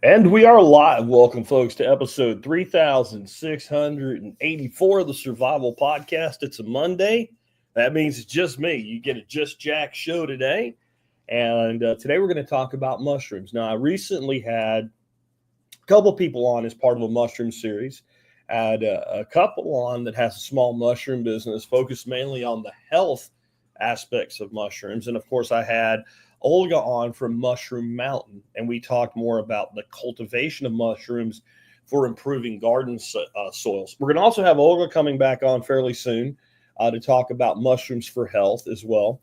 And we are live. Welcome, folks, to episode 3684 of the Survival Podcast. It's a Monday. That means it's just me. You get a Just Jack show today. And today we're going to talk about mushrooms. Now, I recently had a couple people on as part of a mushroom series. I had a couple on that has a small mushroom business focused mainly on the health aspects of mushrooms. And of course, I had Olga on from Mushroom Mountain, and we talked more about the cultivation of mushrooms for improving garden soils. We're going to also have Olga coming back on fairly soon to talk about mushrooms for health as well.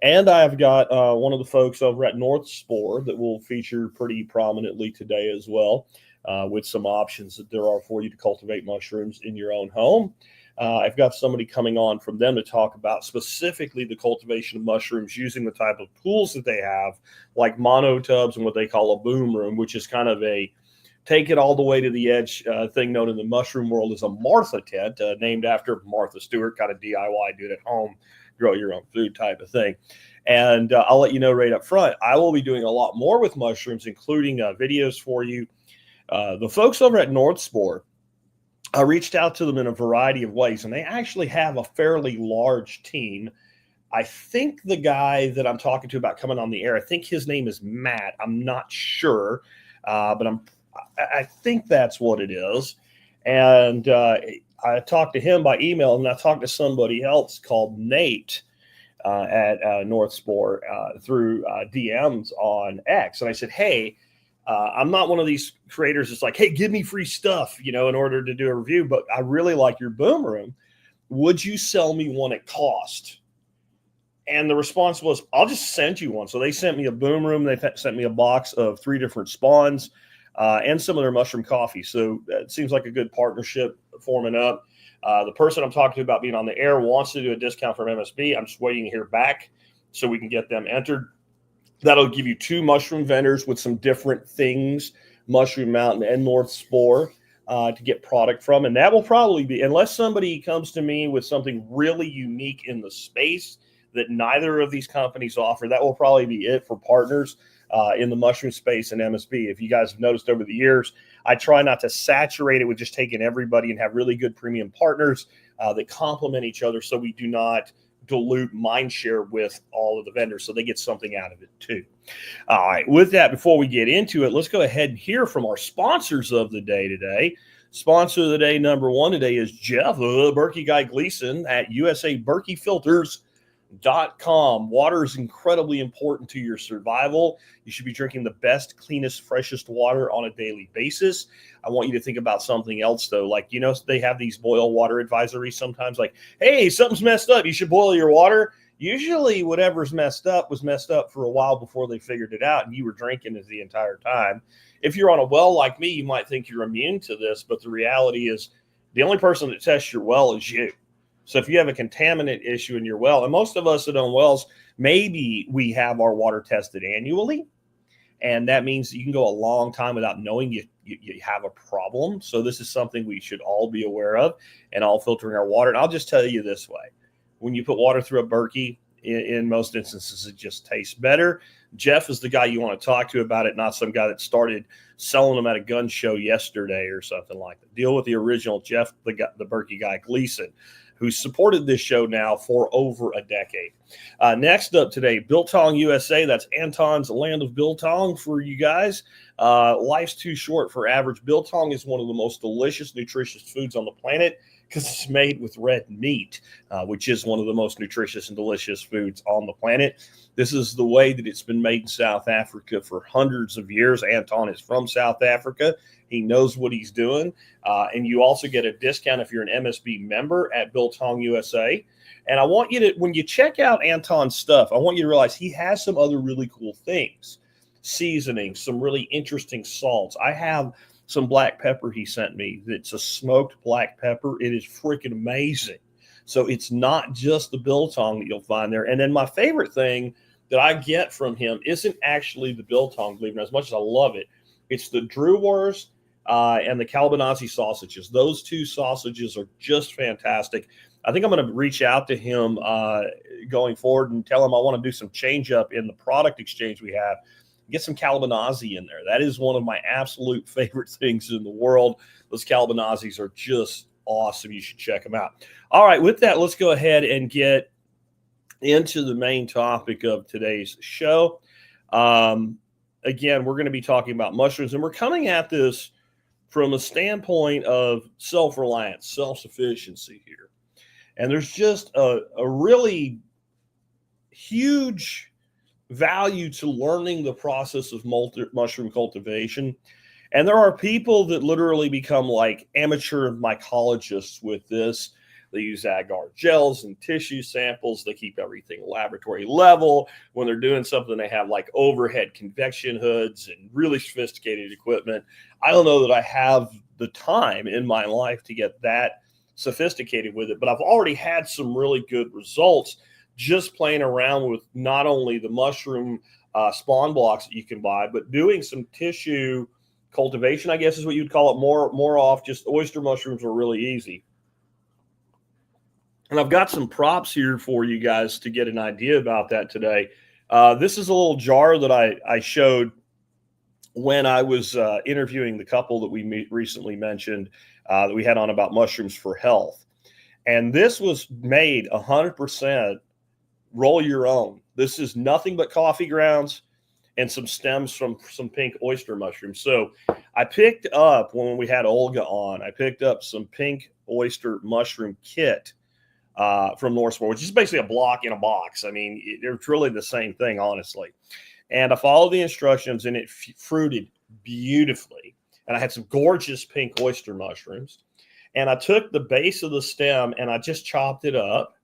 And I've got one of the folks over at North Spore that will feature pretty prominently today as well, with some options that there are for you to cultivate mushrooms in your own home. I've got somebody coming on from them to talk about specifically the cultivation of mushrooms using the type of tools that they have, like mono tubs and what they call a boom room, which is kind of a take it all the way to the edge thing known in the mushroom world as a Martha tent, named after Martha Stewart, kind of DIY, do it at home, grow your own food type of thing. And I'll let you know right up front, I will be doing a lot more with mushrooms, including videos for you. The folks over at North Spore, I reached out to them in a variety of ways, and they actually have a fairly large team. I think the guy that I'm talking to about coming on the air, I think his name is Matt. I'm not sure, but I think that's what it is. And I talked to him by email, and I talked to somebody else called Nate at North Spore through DMs on X. And I said, hey, I'm not one of these creators that's like, hey, give me free stuff, in order to do a review, but I really like your boom room. Would you sell me one at cost? And the response was, I'll just send you one. So they sent me a boom room. They sent me a box of 3 different spawns and some of their mushroom coffee. So it seems like a good partnership forming up. The person I'm talking to about being on the air wants to do a discount from MSB. I'm just waiting to hear back so we can get them entered. That'll give you 2 mushroom vendors with some different things, Mushroom Mountain and North Spore, to get product from. And that will probably be, unless somebody comes to me with something really unique in the space that neither of these companies offer, that will probably be it for partners in the mushroom space and MSB. If you guys have noticed over the years, I try not to saturate it with just taking everybody and have really good premium partners that complement each other so we do not dilute mind share with all of the vendors so they get something out of it too. All right, with that, before we get into it, let's go ahead and hear from our sponsors of the day today. Sponsor of the day number 1 today is Jeff, Berkey Guy Gleason at USABerkeyFilters.com. Water is incredibly important to your survival. You should be drinking the best, cleanest, freshest water on a daily basis. I want you to think about something else, though. Like, they have these boil water advisories sometimes, like, hey, something's messed up, you should boil your water. Usually whatever's messed up was messed up for a while before they figured it out, and you were drinking it the entire time. If you're on a well like me, you might think you're immune to this, but the reality is the only person that tests your well is you. So if you have a contaminant issue in your well, and most of us that own wells, maybe we have our water tested annually, and that means you can go a long time without knowing you have a problem. So this is something we should all be aware of, and all filtering our water. And I'll just tell you this way. When you put water through a Berkey, in most instances, it just tastes better. Jeff is the guy you want to talk to about it, not some guy that started selling them at a gun show yesterday or something like that. Deal with the original Jeff, the Berkey Guy Gleason, who's supported this show now for over a decade. Next up today, Biltong USA. That's Anton's Land of Biltong for you guys. Life's too short for average. Biltong is one of the most delicious, nutritious foods on the planet because it's made with red meat, which is one of the most nutritious and delicious foods on the planet. This is the way that it's been made in South Africa for hundreds of years. Anton is from South Africa. He knows what he's doing. And you also get a discount if you're an MSB member at Biltong USA. And I want you to, when you check out Anton's stuff, I want you to realize he has some other really cool things. Seasoning, some really interesting salts. I have some black pepper he sent me. It's a smoked black pepper. It is freaking amazing. So it's not just the biltong that you'll find there. And then my favorite thing that I get from him isn't actually the biltong, believe it or not, as much as I love it. It's the Drew Wars and the Kalbanazi sausages. Those 2 sausages are just fantastic. I think I'm going to reach out to him going forward and tell him I want to do some change up in the product exchange we have. Get some Calabanazi in there. That is one of my absolute favorite things in the world. Those Calabanazis are just awesome. You should check them out. All right, with that, let's go ahead and get into the main topic of today's show. Again, we're going to be talking about mushrooms, and we're coming at this from a standpoint of self-reliance, self-sufficiency here. And there's just a really huge value to learning the process of mushroom cultivation. And there are people that literally become like amateur mycologists with this. They use agar gels and tissue samples. They keep everything laboratory level. When they're doing something, they have like overhead convection hoods and really sophisticated equipment. I don't know that I have the time in my life to get that sophisticated with it, but I've already had some really good results just playing around with not only the mushroom spawn blocks that you can buy, but doing some tissue cultivation, I guess is what you'd call it, more off. Just oyster mushrooms are really easy. And I've got some props here for you guys to get an idea about that today. This is a little jar that I showed when I was interviewing the couple that we recently mentioned that we had on about mushrooms for health. And this was made 100% roll your own. This is nothing but coffee grounds and some stems from some pink oyster mushrooms. So I picked up, when we had Olga on, I picked up some pink oyster mushroom kit from Northsport, which is basically a block in a box. I mean, it's really the same thing, honestly. And I followed the instructions, and it fruited beautifully. And I had some gorgeous pink oyster mushrooms. And I took the base of the stem, and I just chopped it up,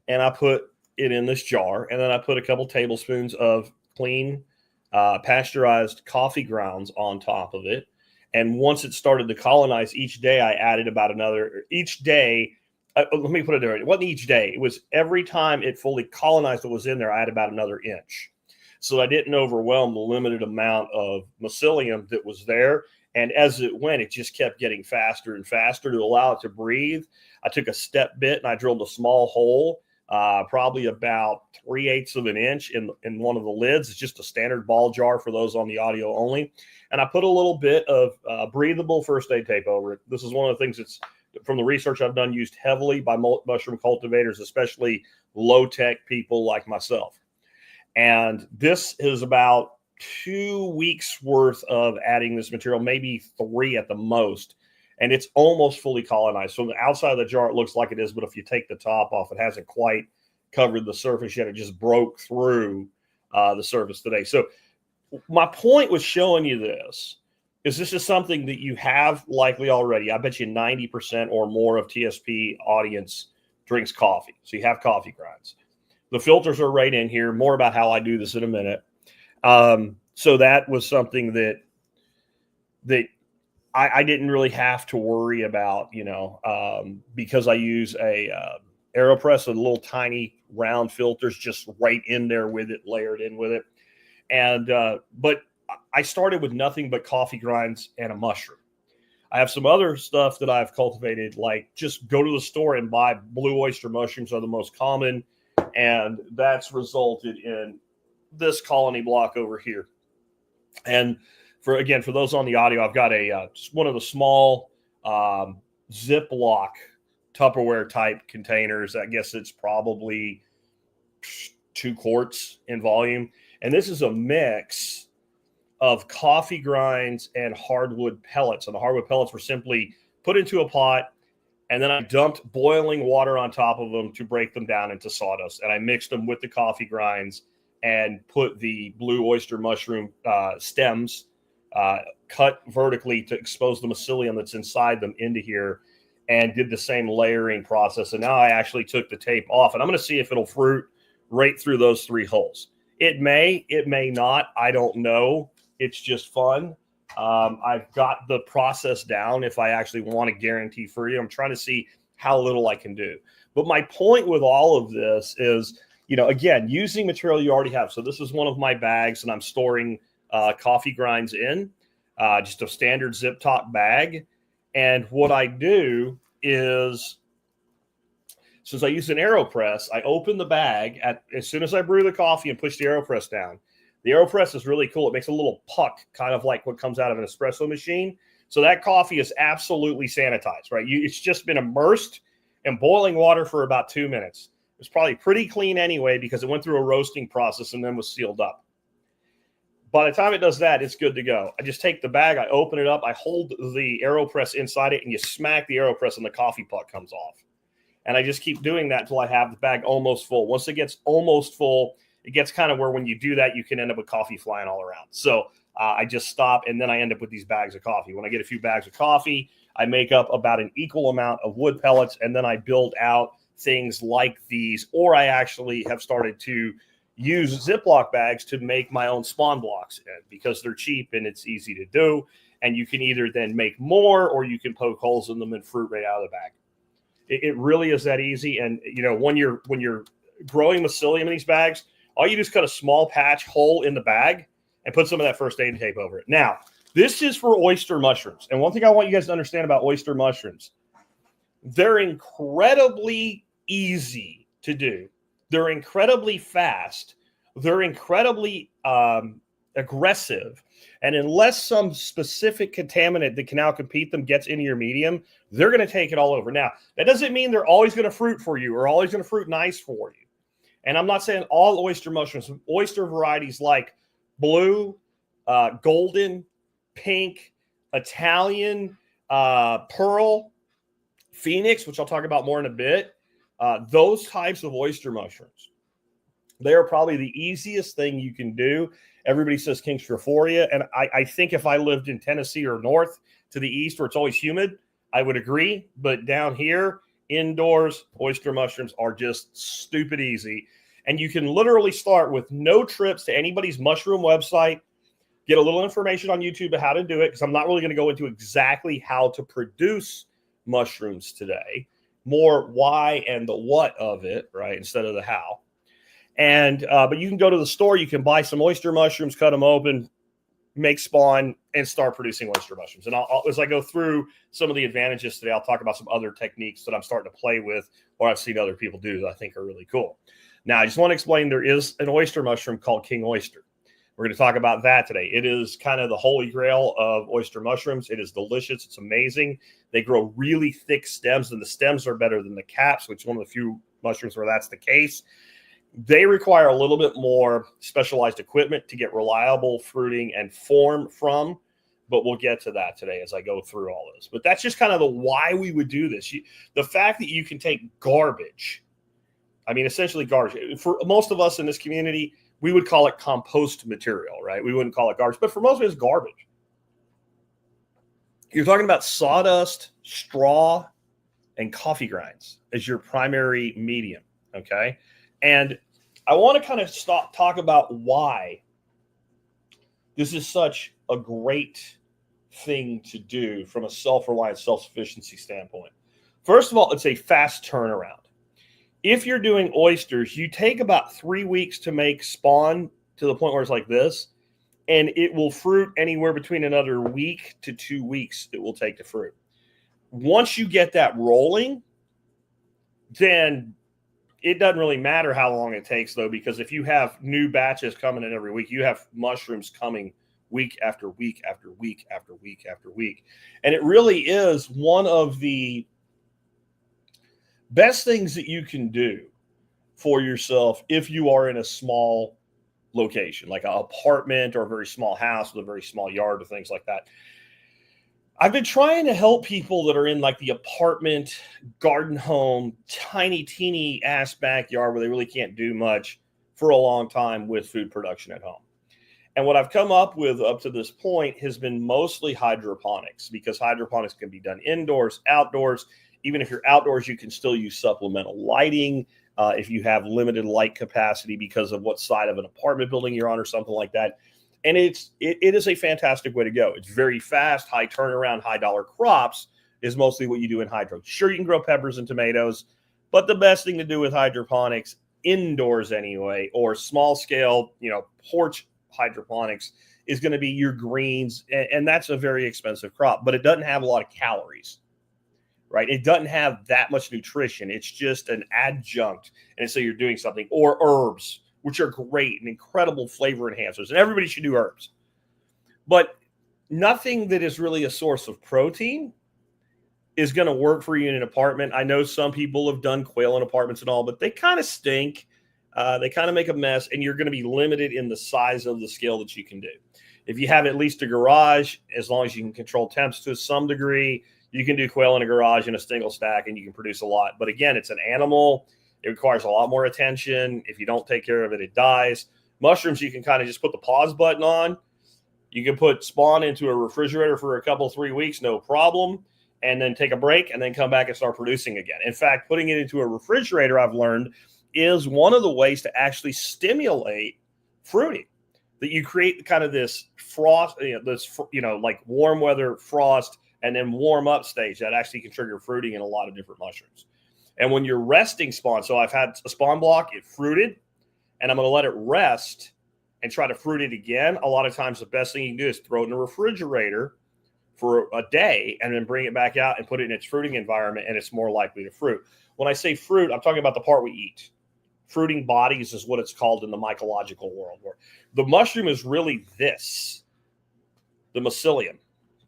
and I put it in this jar. And then I put a couple tablespoons of clean, pasteurized coffee grounds on top of it. And once it started to colonize, each day I added about another, each day, let me put it there. It wasn't each day. It was every time it fully colonized what was in there, I had about another inch. So I didn't overwhelm the limited amount of mycelium that was there. And as it went, it just kept getting faster and faster to allow it to breathe. I took a step bit and I drilled a small hole, probably about 3/8 of an inch in one of the lids. It's just a standard ball jar for those on the audio only. And I put a little bit of breathable first aid tape over it. This is one of the things that's, from the research I've done, used heavily by mushroom cultivators, especially low-tech people like myself. And this is about 2 weeks worth of adding this material, maybe 3 at the most. And it's almost fully colonized. So on the outside of the jar, it looks like it is, but if you take the top off, it hasn't quite covered the surface yet. It just broke through the surface today. So my point with showing you this is something that you have likely already. I bet you 90% or more of TSP audience drinks coffee. So you have coffee grinds. The filters are right in here. More about how I do this in a minute. So that was something that I didn't really have to worry about, because I use a AeroPress with little tiny round filters just right in there with it, layered in with it. And but I started with nothing but coffee grinds and a mushroom. I have some other stuff that I've cultivated, like just go to the store and buy blue oyster mushrooms are the most common. And that's resulted in this colony block over here. And for those on the audio, I've got one of the small Ziploc Tupperware type containers. I guess it's probably 2 quarts in volume. And this is a mix of coffee grinds and hardwood pellets. And the hardwood pellets were simply put into a pot, and then I dumped boiling water on top of them to break them down into sawdust. And I mixed them with the coffee grinds and put the blue oyster mushroom stems cut vertically to expose the mycelium that's inside them into here, and did the same layering process. And now I actually took the tape off, and I'm going to see if it'll fruit right through those 3 holes. It may not. I don't know. It's just fun. I've got the process down if I actually want to guarantee for you. I'm trying to see how little I can do. But my point with all of this is, again, using material you already have. So this is one of my bags, and I'm storing coffee grinds in, just a standard zip top bag. And what I do is, since I use an AeroPress, I open the bag as soon as I brew the coffee and push the AeroPress down. The AeroPress is really cool. It makes a little puck, kind of like what comes out of an espresso machine. So that coffee is absolutely sanitized, right? It's just been immersed in boiling water for about 2 minutes. It's probably pretty clean anyway because it went through a roasting process and then was sealed up. By the time it does that, it's good to go. I just take the bag, I open it up, I hold the AeroPress inside it, and you smack the AeroPress and the coffee puck comes off. And I just keep doing that until I have the bag almost full. Once it gets almost full, it gets kind of where when you do that, you can end up with coffee flying all around. So I just stop, and then I end up with these bags of coffee. When I get a few bags of coffee, I make up about an equal amount of wood pellets, and then I build out things like these, or I actually have started to use Ziploc bags to make my own spawn blocks because they're cheap and it's easy to do. And you can either then make more or you can poke holes in them and fruit right out of the bag. It really is that easy. And when you're growing mycelium in these bags, all you do is cut a small patch hole in the bag and put some of that first aid tape over it. Now, this is for oyster mushrooms. And one thing I want you guys to understand about oyster mushrooms, they're incredibly easy to do. They're incredibly fast. They're incredibly aggressive. And unless some specific contaminant that can outcompete them gets into your medium, they're going to take it all over. Now, that doesn't mean they're always going to fruit for you or always going to fruit nice for you. And I'm not saying all oyster mushrooms, oyster varieties like blue, golden, pink, Italian, pearl, phoenix, which I'll talk about more in a bit. Those types of oyster mushrooms, they are probably the easiest thing you can do. Everybody says King Strophoria, and I think if I lived in Tennessee or north to the east where it's always humid, I would agree. But down here, indoors, oyster mushrooms are just stupid easy. And you can literally start with no trips to anybody's mushroom website, get a little information on YouTube of how to do it, because I'm not really going to go into exactly how to produce mushrooms today. More why and the what of it, right, instead of the how. And but you can go to the store, you can buy some oyster mushrooms, cut them open, make spawn, and start producing oyster mushrooms. And as I go through some of the advantages today, I'll talk about some other techniques that I'm starting to play with or I've seen other people do that I think are really cool. Now, I just want to explain there is an oyster mushroom called king oyster. We're going to talk about that today. It is kind of the holy grail of oyster mushrooms. It is delicious. It's amazing. They grow really thick stems, and the stems are better than the caps, which is one of the few mushrooms where that's the case. They require a little bit more specialized equipment to get reliable fruiting and form from, but we'll get to that today as I go through all this. But that's just kind of the why we would do this. The fact that you can take garbage, I mean, essentially garbage. For most of us in this community, we would call it compost material, right? We wouldn't call it garbage, but for most of it, it's garbage. You're talking about sawdust, straw, and coffee grinds as your primary medium, okay? And I want to kind of talk about why this is such a great thing to do from a self-reliance, self-sufficiency standpoint. First of all, it's a fast turnaround. If you're doing oysters, you take about 3 weeks to make spawn to the point where it's like this, and it will fruit anywhere between another week to 2 weeks it will take to fruit. Once you get that rolling, then it doesn't really matter how long it takes, though, because if you have new batches coming in every week, you have mushrooms coming week after week after week after week after week. And it really is one of the best things that you can do for yourself if you are in a small location, like an apartment or a very small house with a very small yard or things like that. I've been trying to help people that are in like the apartment, garden home, tiny, teeny ass backyard where they really can't do much for a long time with food production at home. And what I've come up with up to this point has been mostly hydroponics, because hydroponics can be done indoors, outdoors. Even if you're outdoors, you can still use supplemental lighting if you have limited light capacity because of what side of an apartment building you're on or something like that. And it is a fantastic way to go. It's very fast, high turnaround, high dollar crops is mostly what you do in hydro. Sure, you can grow peppers and tomatoes, but the best thing to do with hydroponics, indoors anyway, or small scale, porch hydroponics, is going to be your greens. And that's a very expensive crop, but it doesn't have a lot of calories. Right? It doesn't have that much nutrition. It's just an adjunct. And so you're doing something, or herbs, which are great and incredible flavor enhancers. And everybody should do herbs. But nothing that is really a source of protein is going to work for you in an apartment. I know some people have done quail in apartments and all, but they kind of stink. They kind of make a mess, and you're going to be limited in the size of the scale that you can do. If you have at least a garage, as long as you can control temps to some degree, you can do quail in a garage in a single stack, and you can produce a lot. But again, it's an animal. It requires a lot more attention. If you don't take care of it, it dies. Mushrooms, you can kind of just put the pause button on. You can put spawn into a refrigerator for a couple, 3 weeks, no problem, and then take a break and then come back and start producing again. In fact, putting it into a refrigerator, I've learned, is one of the ways to actually stimulate fruiting. That you create kind of this frost, like warm weather frost and then warm up stage that actually can trigger fruiting in a lot of different mushrooms. And when you're resting spawn, so I've had a spawn block, it fruited, and I'm going to let it rest and try to fruit it again. A lot of times the best thing you can do is throw it in the refrigerator for a day and then bring it back out and put it in its fruiting environment, and it's more likely to fruit. When I say fruit, I'm talking about the part we eat. Fruiting bodies is what it's called in the mycological world, where the mushroom is really this, the mycelium.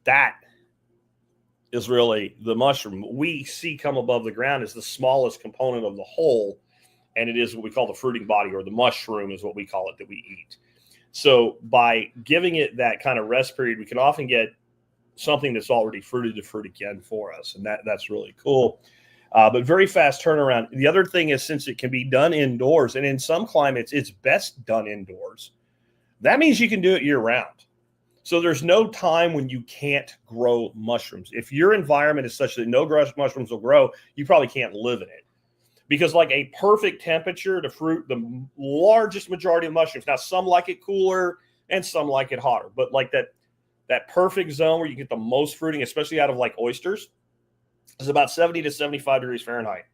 That is really the mushroom. We see come above the ground as the smallest component of the whole, and it is what we call the fruiting body, or the mushroom is what we call it that we eat. So by giving it that kind of rest period, we can often get something that's already fruited to fruit again for us, and that's really cool. But very fast turnaround. The other thing is, since it can be done indoors, and in some climates, it's best done indoors, that means you can do it year round. So there's no time when you can't grow mushrooms. If your environment is such that no mushrooms will grow, you probably can't live in it. Because like a perfect temperature to fruit the largest majority of mushrooms. Now, some like it cooler and some like it hotter. But like that perfect zone where you get the most fruiting, especially out of like oysters, is about 70 to 75 degrees Fahrenheit.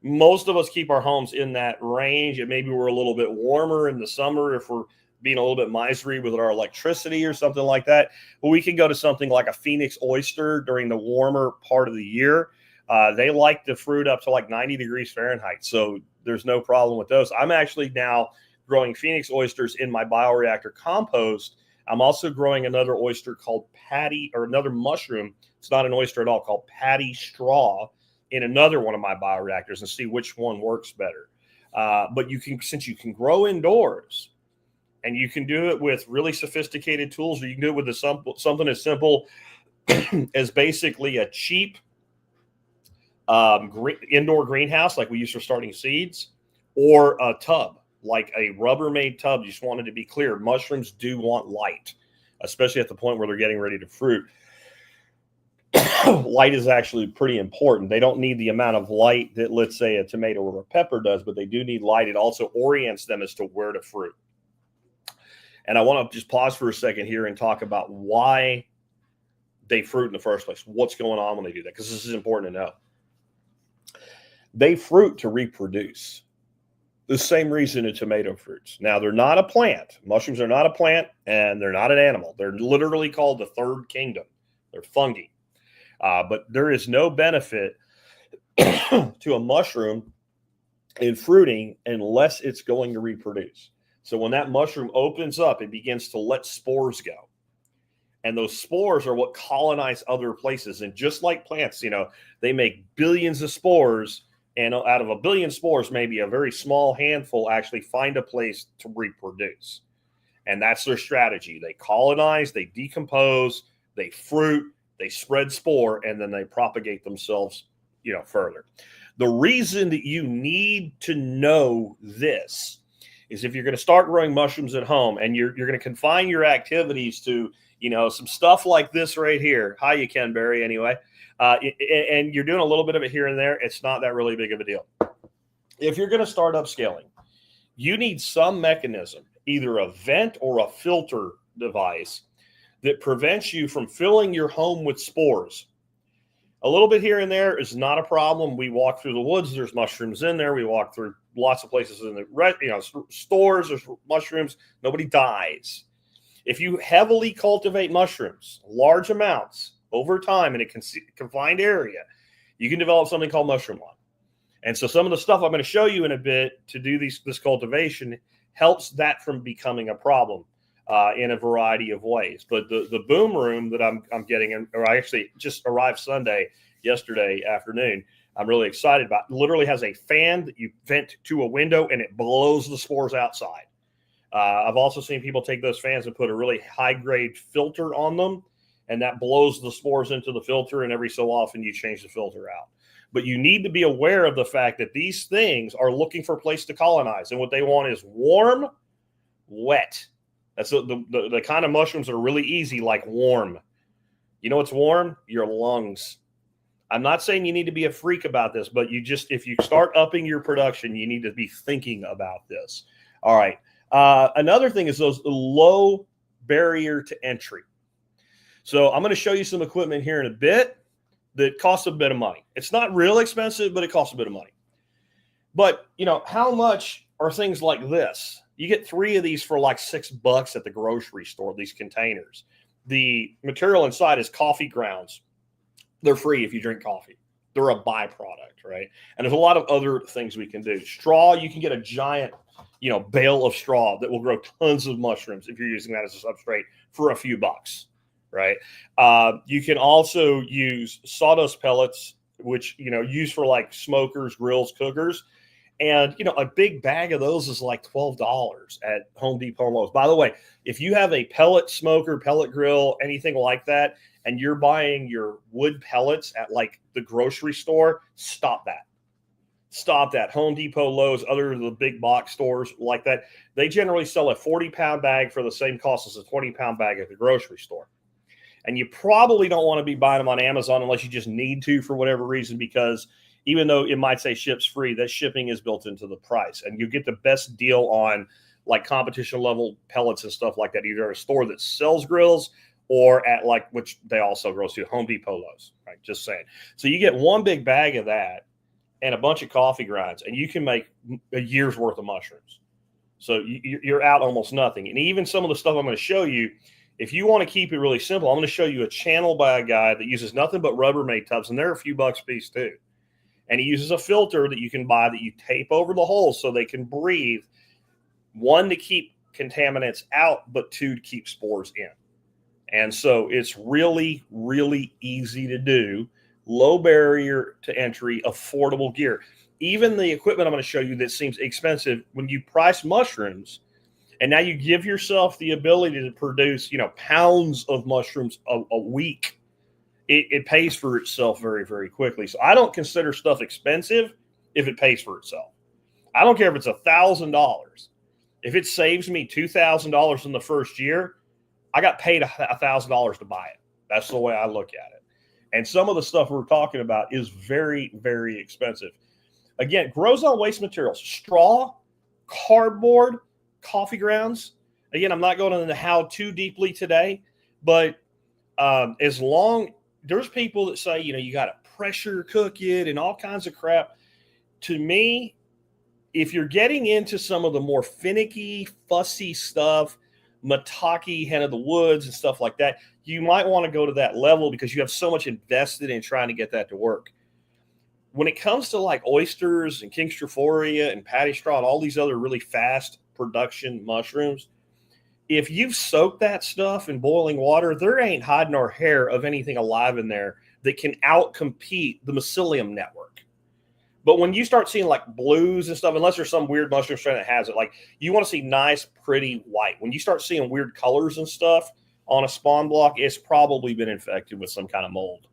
Most of us keep our homes in that range, and maybe we're a little bit warmer in the summer if we're being a little bit miserly with our electricity or something like that. But we can go to something like a Phoenix oyster during the warmer part of the year. They like to fruit up to like 90 degrees Fahrenheit, so there's no problem with those. I'm actually now growing Phoenix oysters in my bioreactor compost. I'm also growing another oyster called patty, or another mushroom. It's not an oyster at all, called patty straw, in another one of my bioreactors, and see which one works better. But since you can grow indoors, and you can do it with really sophisticated tools, or you can do it with something as simple as basically a cheap indoor greenhouse like we use for starting seeds, or a tub, like a Rubbermaid tub. You just wanted to be clear, mushrooms do want light, especially at the point where they're getting ready to fruit. Light is actually pretty important. They don't need the amount of light that, let's say, a tomato or a pepper does, but they do need light. It also orients them as to where to fruit. And I want to just pause for a second here and talk about why they fruit in the first place. What's going on when they do that? Because this is important to know. They fruit to reproduce. The same reason a tomato fruits. Now, they're not a plant. Mushrooms are not a plant, and they're not an animal. They're literally called the third kingdom. They're fungi. But there is no benefit to a mushroom in fruiting unless it's going to reproduce. So when that mushroom opens up, it begins to let spores go. And those spores are what colonize other places. And just like plants, they make billions of spores. And out of a billion spores, maybe a very small handful actually find a place to reproduce. And that's their strategy. They colonize, they decompose, they fruit, they spread spore, and then they propagate themselves, further. The reason that you need to know this is if you're going to start growing mushrooms at home and you're going to confine your activities to, some stuff like this right here. Hi, you Ken Berry, anyway. And you're doing a little bit of it here and there. It's not that really big of a deal. If you're going to start upscaling, you need some mechanism, either a vent or a filter device, that prevents you from filling your home with spores. A little bit here and there is not a problem. We walk through the woods. There's mushrooms in there. We walk through lots of places in the stores. There's mushrooms. Nobody dies. If you heavily cultivate mushrooms, large amounts over time in a confined area, you can develop something called mushroom lung. And so some of the stuff I'm going to show you in a bit to do this cultivation helps that from becoming a problem in a variety of ways. But the boom room that I'm getting, or I actually just arrived yesterday afternoon, I'm really excited about. It literally has a fan that you vent to a window and it blows the spores outside. I've also seen people take those fans and put a really high grade filter on them, and that blows the spores into the filter, and every so often you change the filter out. But you need to be aware of the fact that these things are looking for a place to colonize, and what they want is warm, wet. That's the kind of mushrooms that are really easy, like warm. You know what's warm? Your lungs. I'm not saying you need to be a freak about this, but if you start upping your production, you need to be thinking about this. All right. Another thing is those low barrier to entry. So I'm going to show you some equipment here in a bit that costs a bit of money. It's not real expensive, but it costs a bit of money. But, how much are things like this? You get 3 of these for like $6 at the grocery store, these containers. The material inside is coffee grounds. They're free if you drink coffee. They're a byproduct, right? And there's a lot of other things we can do. Straw, you can get a giant, bale of straw that will grow tons of mushrooms if you're using that as a substrate for a few bucks, right? You can also use sawdust pellets, which, use for like smokers, grills, cookers. And, a big bag of those is like $12 at Home Depot and Lowe's. By the way, if you have a pellet smoker, pellet grill, anything like that, and you're buying your wood pellets at like the grocery store, stop that. Stop that. Home Depot, Lowe's, other of the big box stores like that, they generally sell a 40-pound bag for the same cost as a 20-pound bag at the grocery store. And you probably don't want to be buying them on Amazon unless you just need to for whatever reason, because even though it might say ships free, that shipping is built into the price. And you get the best deal on like competition level pellets and stuff like that, either at a store that sells grills or at which they also grow to, Home Depot, Lowe's, right? Just saying. So you get one big bag of that and a bunch of coffee grinds, and you can make a year's worth of mushrooms. So you're out almost nothing. And even some of the stuff I'm going to show you, if you want to keep it really simple, I'm going to show you a channel by a guy that uses nothing but Rubbermaid tubs, and they're a few bucks a piece too. And he uses a filter that you can buy that you tape over the holes so they can breathe, 1, to keep contaminants out, but 2, to keep spores in. And so it's really, really easy to do, low barrier to entry, affordable gear. Even the equipment I'm going to show you that seems expensive, when you price mushrooms, and now you give yourself the ability to produce, pounds of mushrooms a week, it pays for itself very, very quickly. So I don't consider stuff expensive if it pays for itself. I don't care if it's $1,000. If it saves me $2,000 in the first year, I got paid $1,000 to buy it. That's the way I look at it. And some of the stuff we're talking about is very, very expensive. Again, grows on waste materials, straw, cardboard, coffee grounds. Again, I'm not going into how too deeply today, but there's people that say, you got to pressure cook it and all kinds of crap. To me, if you're getting into some of the more finicky, fussy stuff, maitake, hen of the woods and stuff like that, you might want to go to that level because you have so much invested in trying to get that to work. When it comes to like oysters and King Strophoria and patty straw and all these other really fast production mushrooms, if you've soaked that stuff in boiling water, there ain't hide nor hair of anything alive in there that can outcompete the mycelium network. But when you start seeing like blues and stuff, unless there's some weird mushroom strain that has it, like you want to see nice, pretty white. When you start seeing weird colors and stuff on a spawn block, it's probably been infected with some kind of mold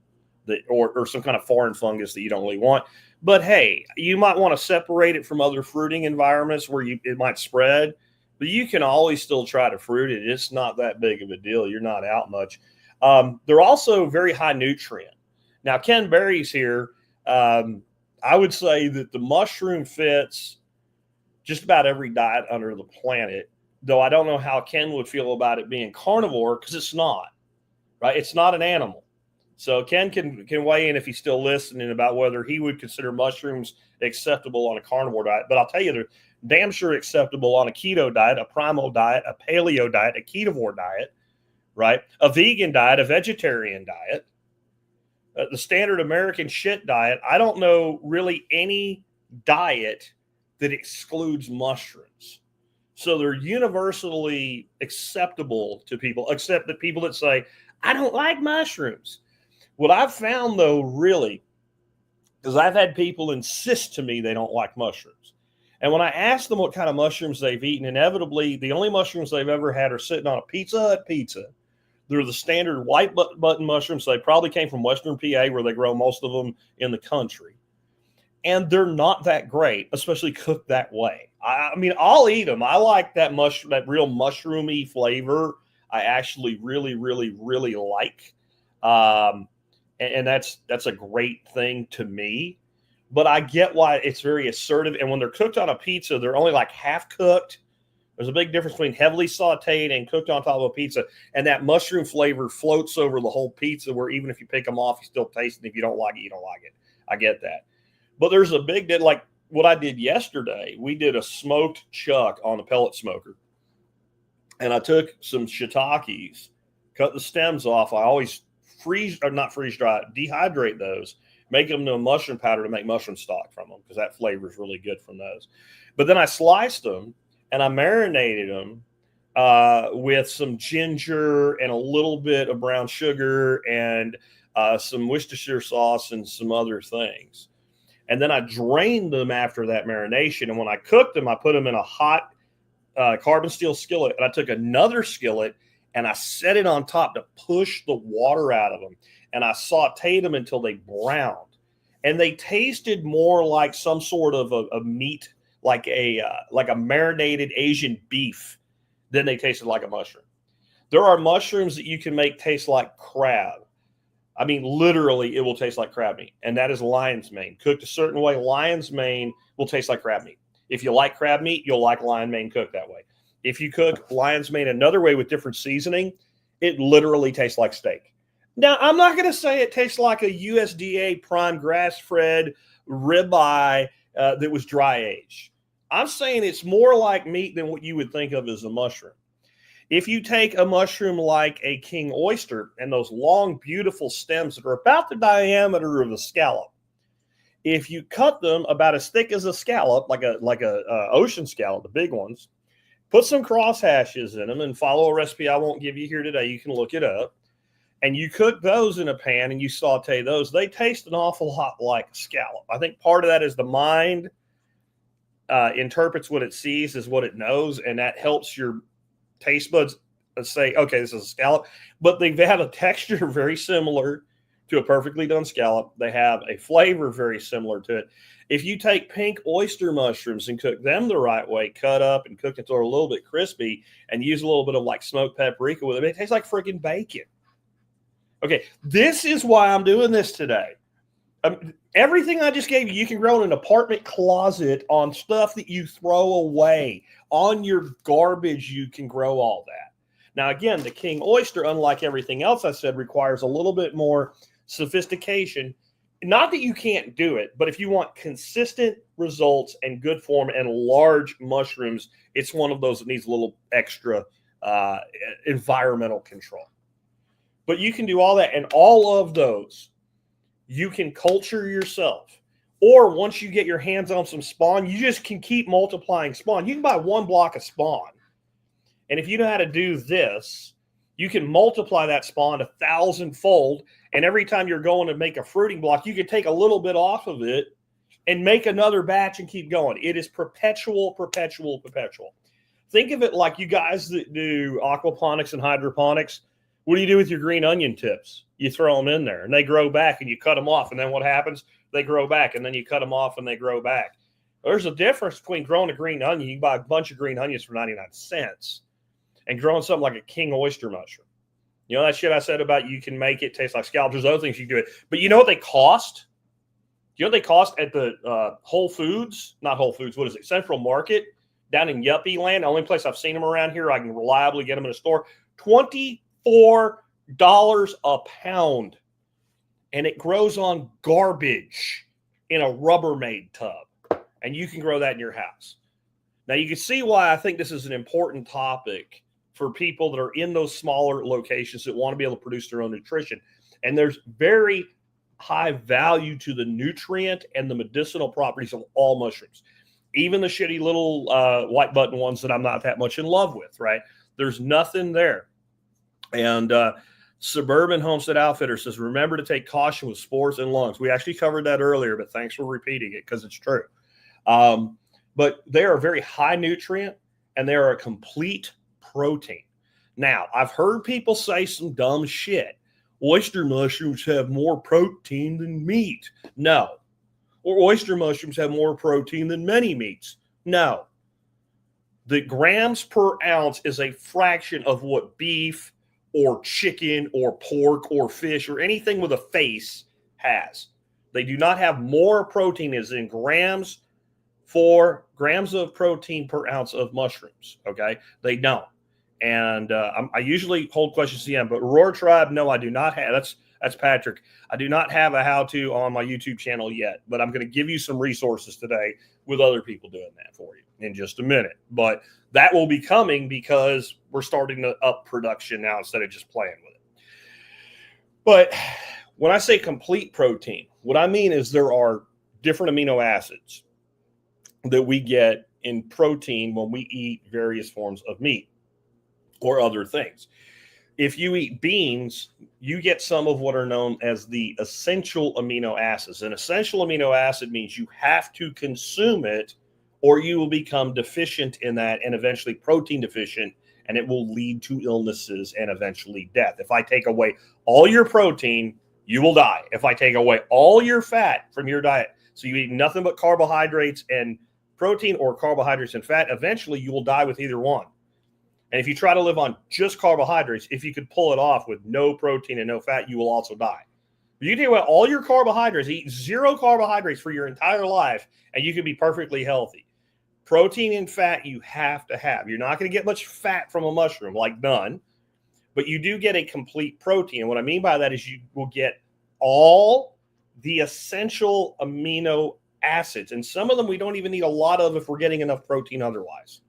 or some kind of foreign fungus that you don't really want. But hey, you might want to separate it from other fruiting environments where it might spread. But you can always still try to fruit it. It's not that big of a deal. You're not out much. They're also very high nutrient. Now, Ken Berry's here. I would say that the mushroom fits just about every diet under the planet, though I don't know how Ken would feel about it being carnivore because it's not, right? It's not an animal. So Ken can weigh in if he's still listening about whether he would consider mushrooms acceptable on a carnivore diet. But I'll tell you, they're damn sure acceptable on a keto diet, a primal diet, a paleo diet, a ketovore diet, right? A vegan diet, a vegetarian diet, the standard American shit diet. I don't know really any diet that excludes mushrooms. So they're universally acceptable to people, except the people that say, I don't like mushrooms. What I've found, though, really, because I've had people insist to me they don't like mushrooms. And when I ask them what kind of mushrooms they've eaten, inevitably, the only mushrooms they've ever had are sitting on a Pizza Hut pizza. They're the standard white button mushrooms. They probably came from Western PA, where they grow most of them in the country. And they're not that great, especially cooked that way. I mean, I'll eat them. I like that real mushroomy flavor. I actually really, really, really like. And that's a great thing to me. But I get why it's very assertive. And when they're cooked on a pizza, they're only like half cooked. There's a big difference between heavily sauteed and cooked on top of a pizza. And that mushroom flavor floats over the whole pizza, where even if you pick them off, you still taste it. If you don't like it, you don't like it. I get that. But there's a big, like what I did yesterday, we did a smoked chuck on a pellet smoker. And I took some shiitakes, cut the stems off. I always dehydrate those, make them into a mushroom powder to make mushroom stock from them, because that flavor is really good from those. But then I sliced them and I marinated them with some ginger and a little bit of brown sugar and some Worcestershire sauce and some other things. And then I drained them after that marination. And when I cooked them, I put them in a hot carbon steel skillet. And I took another skillet and I set it on top to push the water out of them. And I sauteed them until they browned. And they tasted more like some sort of a meat, like a marinated Asian beef, than they tasted like a mushroom. There are mushrooms that you can make taste like crab. I mean, literally, it will taste like crab meat, and that is lion's mane. Cooked a certain way, lion's mane will taste like crab meat. If you like crab meat, you'll like lion mane cooked that way. If you cook lion's mane another way with different seasoning, it literally tastes like steak. Now, I'm not going to say it tastes like a USDA prime grass-fed ribeye that was dry aged. I'm saying it's more like meat than what you would think of as a mushroom. If you take a mushroom like a king oyster and those long, beautiful stems that are about the diameter of a scallop, if you cut them about as thick as a scallop, like a ocean scallop, the big ones, put some cross hashes in them and follow a recipe I won't give you here today. You can look it up. And you cook those in a pan and you saute those. They taste an awful lot like a scallop. I think part of that is the mind interprets what it sees as what it knows, and that helps your taste buds say, okay, this is a scallop. But they have a texture very similar to a perfectly done scallop. They have a flavor very similar to it. If you take pink oyster mushrooms and cook them the right way, cut up and cook until they're a little bit crispy, and use a little bit of like smoked paprika with it, it tastes like freaking bacon. Okay, this is why I'm doing this today. Everything I just gave you, you can grow in an apartment closet on stuff that you throw away. On your garbage, you can grow all that. Now, again, the king oyster, unlike everything else I said, requires a little bit more sophistication. Not that you can't do it, but if you want consistent results and good form and large mushrooms, it's one of those that needs a little extra environmental control. But you can do all that, and all of those you can culture yourself. Or once you get your hands on some spawn, you just can keep multiplying spawn. You can buy one block of spawn. And if you know how to do this, you can multiply that spawn 1,000-fold. And every time you're going to make a fruiting block, you can take a little bit off of it and make another batch and keep going. It is perpetual, perpetual, perpetual. Think of it like you guys that do aquaponics and hydroponics. What do you do with your green onion tips? You throw them in there and they grow back and you cut them off. And then what happens? They grow back and then you cut them off and they grow back. There's a difference between growing a green onion. You can buy a bunch of green onions for 99 cents and growing something like a king oyster mushroom. You know that shit I said about you can make it taste like scallops. There's other things you can do it. But you know what they cost? You know what they cost at the Whole Foods? Not Whole Foods. What is it? Central Market down in Yuppie Land. The only place I've seen them around here. I can reliably get them in a store. $24 a pound. And it grows on garbage in a Rubbermaid tub. And you can grow that in your house. Now, you can see why I think this is an important topic for people that are in those smaller locations that want to be able to produce their own nutrition. And there's very high value to the nutrient and the medicinal properties of all mushrooms, even the shitty little white button ones that I'm not that much in love with, right? There's nothing there. And Suburban Homestead Outfitter says, remember to take caution with spores and lungs. We actually covered that earlier, but thanks for repeating it because it's true. But they are very high nutrient and they are a complete protein. Now, I've heard people say some dumb shit. Oyster mushrooms have more protein than meat. No. Or oyster mushrooms have more protein than many meats. No. The grams per ounce is a fraction of what beef or chicken or pork or fish or anything with a face has. They do not have more protein as in grams of protein per ounce of mushrooms. Okay. They don't. And I usually hold questions to the end, but Roar Tribe, no, I do not have. That's Patrick. I do not have a how-to on my YouTube channel yet, but I'm going to give you some resources today with other people doing that for you in just a minute. But that will be coming because we're starting to up production now instead of just playing with it. But when I say complete protein, what I mean is there are different amino acids that we get in protein when we eat various forms of meat or other things. If you eat beans, you get some of what are known as the essential amino acids. An essential amino acid means you have to consume it or you will become deficient in that and eventually protein deficient, and it will lead to illnesses and eventually death. If I take away all your protein, you will die. If I take away all your fat from your diet, so you eat nothing but carbohydrates and protein or carbohydrates and fat, eventually you will die with either one. And if you try to live on just carbohydrates, if you could pull it off with no protein and no fat, you will also die. You can take away all your carbohydrates, eat zero carbohydrates for your entire life, and you can be perfectly healthy. Protein and fat you have to have. You're not going to get much fat from a mushroom, like none, but you do get a complete protein. And what I mean by that is you will get all the essential amino acids. And some of them we don't even need a lot of if we're getting enough protein otherwise.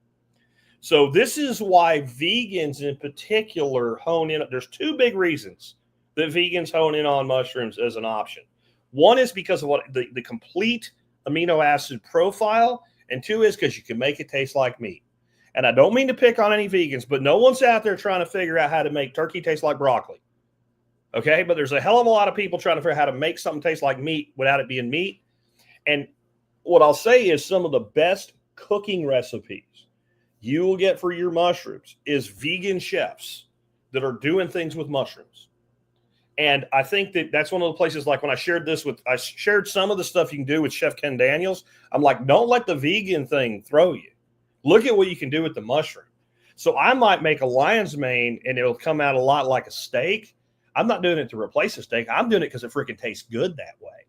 So this is why vegans in particular hone in. There's two big reasons that vegans hone in on mushrooms as an option. One is because of what the complete amino acid profile, and two is because you can make it taste like meat. And I don't mean to pick on any vegans, but no one's out there trying to figure out how to make turkey taste like broccoli. Okay, but there's a hell of a lot of people trying to figure out how to make something taste like meat without it being meat. And what I'll say is some of the best cooking recipes you will get for your mushrooms is vegan chefs that are doing things with mushrooms. And I think that that's one of the places, like when I shared some of the stuff you can do with Chef Ken Daniels. I'm like, don't let the vegan thing throw you. Look at what you can do with the mushroom. So I might make a lion's mane and it'll come out a lot like a steak. I'm not doing it to replace a steak. I'm doing it because it freaking tastes good that way.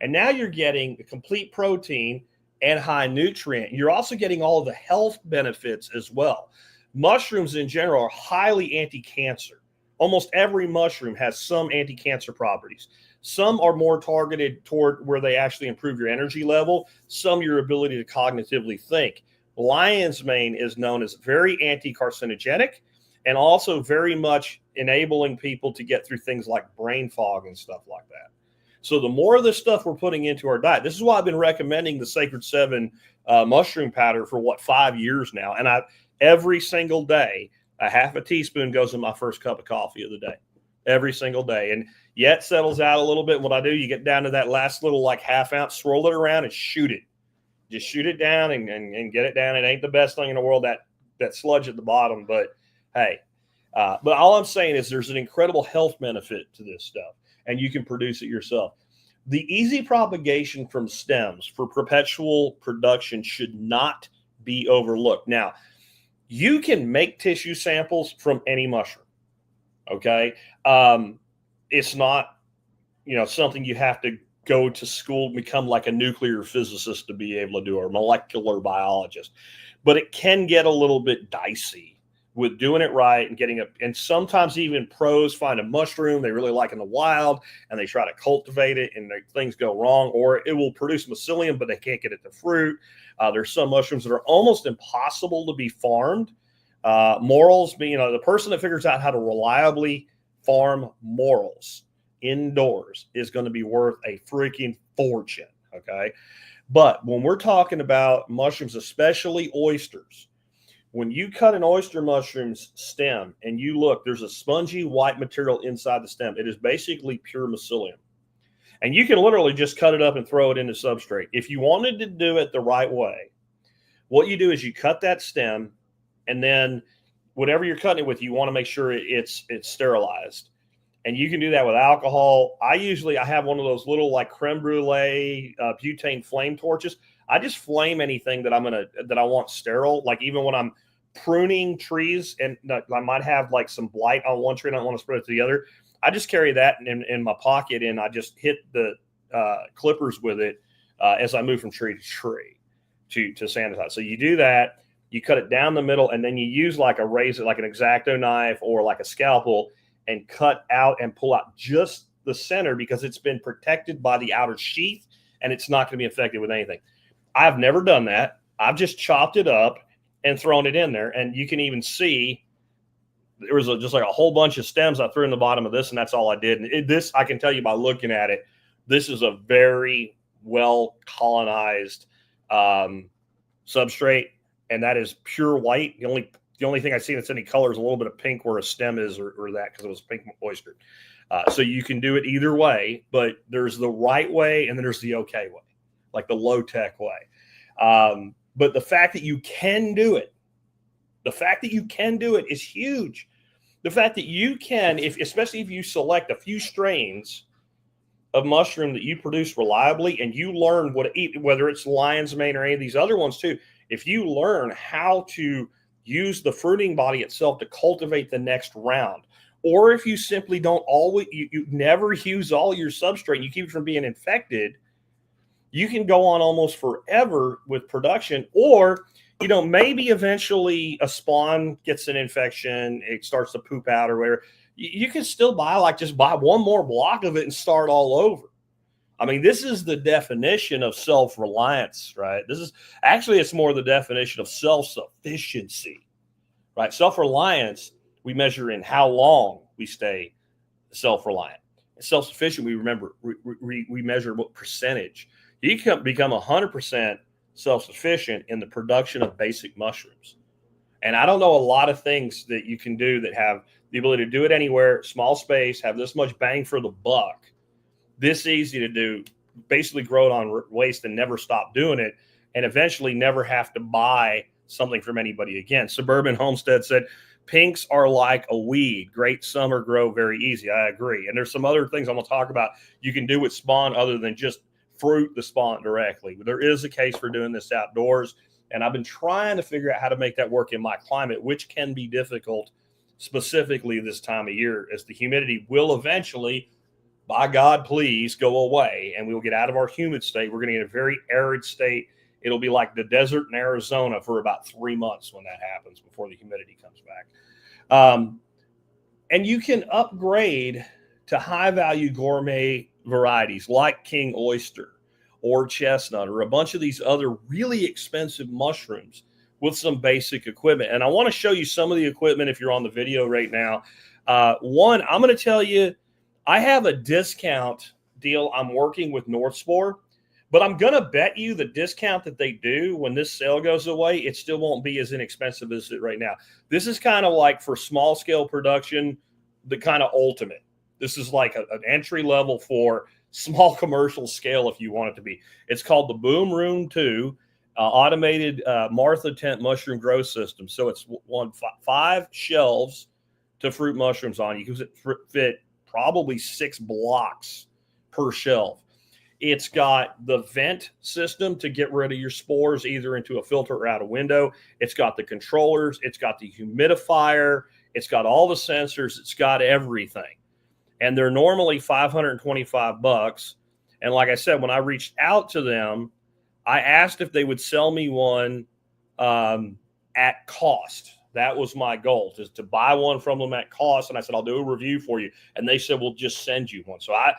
And now you're getting the complete protein and high nutrient. You're also getting all of the health benefits as well. Mushrooms in general are highly anti-cancer. Almost every mushroom has some anti-cancer properties. Some are more targeted toward where they actually improve your energy level. Some your ability to cognitively think. Lion's mane is known as very anti-carcinogenic and also very much enabling people to get through things like brain fog and stuff like that. So the more of this stuff we're putting into our diet, this is why I've been recommending the Sacred 7 mushroom powder for 5 years now. And every single day, a half a teaspoon goes in my first cup of coffee of the day, every single day. And yet settles out a little bit. What I do, you get down to that last little like half ounce, swirl it around and shoot it. Just shoot it down and get it down. It ain't the best thing in the world, that sludge at the bottom. But hey, but all I'm saying is there's an incredible health benefit to this stuff. And you can produce it yourself. The easy propagation from stems for perpetual production should not be overlooked. Now, you can make tissue samples from any mushroom, okay? It's not, something you have to go to school, become like a nuclear physicist to be able to do, or a molecular biologist. But it can get a little bit dicey with doing it right and getting it. And sometimes even pros find a mushroom they really like in the wild and they try to cultivate it and things go wrong, or it will produce mycelium, but they can't get it to fruit. There's some mushrooms that are almost impossible to be farmed. Morels, the person that figures out how to reliably farm morels indoors is going to be worth a freaking fortune. Okay. But when we're talking about mushrooms, especially oysters, when you cut an oyster mushroom's stem and you look, there's a spongy white material inside the stem. It is basically pure mycelium. And you can literally just cut it up and throw it into substrate. If you wanted to do it the right way, what you do is you cut that stem, and then whatever you're cutting it with, you want to make sure it's sterilized. And you can do that with alcohol. I have one of those little like creme brulee butane flame torches. I just flame anything that I want sterile. Like even when I'm pruning trees and I might have like some blight on one tree and I want to spread it to the other, I just carry that in my pocket and I just hit the clippers with it as I move from tree to tree to sanitize. So you do that, you cut it down the middle, and then you use like a razor, like an X-Acto knife or like a scalpel, and cut out and pull out just the center because it's been protected by the outer sheath and it's not going to be infected with anything. I've never done that. I've just chopped it up and thrown it in there. And you can even see there was just like a whole bunch of stems I threw in the bottom of this, and that's all I did. And this, I can tell you by looking at it, this is a very well colonized substrate, and that is pure white. The only thing I see that's any color is a little bit of pink where a stem is or that because it was pink oyster. So you can do it either way, but there's the right way and then there's the okay way, like the low-tech way. But the fact that you can do it, is huge. The fact that you can, especially if you select a few strains of mushroom that you produce reliably and you learn whether it's lion's mane or any of these other ones too, if you learn how to use the fruiting body itself to cultivate the next round, or if you simply don't always, you never use all your substrate and you keep it from being infected, you can go on almost forever with production. Or, maybe eventually a spawn gets an infection, it starts to poop out or whatever. You can still just buy one more block of it and start all over. I mean, this is the definition of self-reliance, right? It's more the definition of self-sufficiency, right? Self-reliance, we measure in how long we stay self-reliant. Self-sufficient, we measure what percentage. You can become 100% self-sufficient in the production of basic mushrooms. And I don't know a lot of things that you can do that have the ability to do it anywhere, small space, have this much bang for the buck, this easy to do, basically grow it on waste and never stop doing it, and eventually never have to buy something from anybody again. Suburban Homestead said, pinks are like a weed. Great summer grow very easy. I agree. And there's some other things I'm going to talk about you can do with spawn other than just fruit the spawn directly. There is a case for doing this outdoors, and I've been trying to figure out how to make that work in my climate, which can be difficult, specifically this time of year, as the humidity will eventually, by God, please go away, and we will get out of our humid state. We're going to get a very arid state. It'll be like the desert in Arizona for about 3 months when that happens before the humidity comes back. And you can upgrade to high-value gourmet varieties like king oyster or chestnut or a bunch of these other really expensive mushrooms with some basic equipment. And I want to show you some of the equipment if you're on the video right now. One, I'm going to tell you, I have a discount deal I'm working with Northspore, but I'm going to bet you the discount that they do when this sale goes away, it still won't be as inexpensive as it right now. This is kind of like for small scale production, the kind of ultimate. This is like an entry level for small commercial scale if you want it to be. It's called the Boom Room 2 automated Martha tent mushroom grow system. So it's 5 shelves to fruit mushrooms on. You can fit probably 6 blocks per shelf. It's got the vent system to get rid of your spores either into a filter or out a window. It's got the controllers. It's got the humidifier. It's got all the sensors. It's got everything. And they're normally $525. And like I said, when I reached out to them, I asked if they would sell me one at cost. That was my goal, is to buy one from them at cost. And I said, I'll do a review for you. And they said, we'll just send you one. So I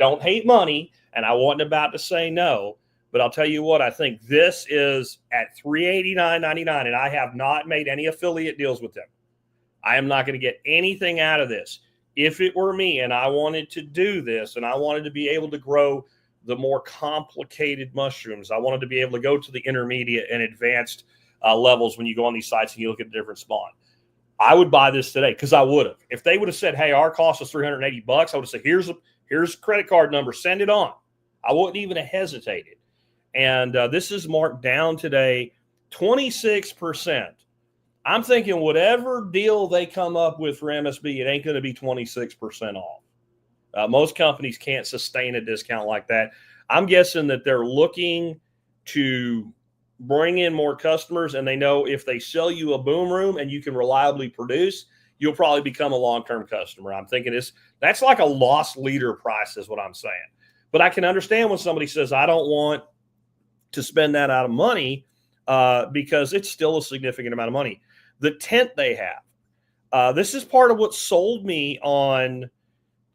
don't hate money, and I wasn't about to say no. But I'll tell you what, I think this is at $389.99, and I have not made any affiliate deals with them. I am not going to get anything out of this. if it were me and I wanted to do this and I wanted to be able to grow the more complicated mushrooms, I wanted to be able to go to the intermediate and advanced levels when you go on these sites and you look at the different spawn. I would buy this today because I would have. If they would have said, hey, our cost is $380, I would have said, here's a credit card number, send it on. I wouldn't even have hesitated. And this is marked down today 26%. I'm thinking whatever deal they come up with for MSB, it ain't going to be 26% off. Most companies can't sustain a discount like that. I'm guessing that they're looking to bring in more customers, and they know if they sell you a boom room and you can reliably produce, you'll probably become a long-term customer. I'm thinking that's like a loss leader price is what I'm saying. But I can understand when somebody says, I don't want to spend that out of money because it's still a significant amount of money. The tent they have, this is part of what sold me on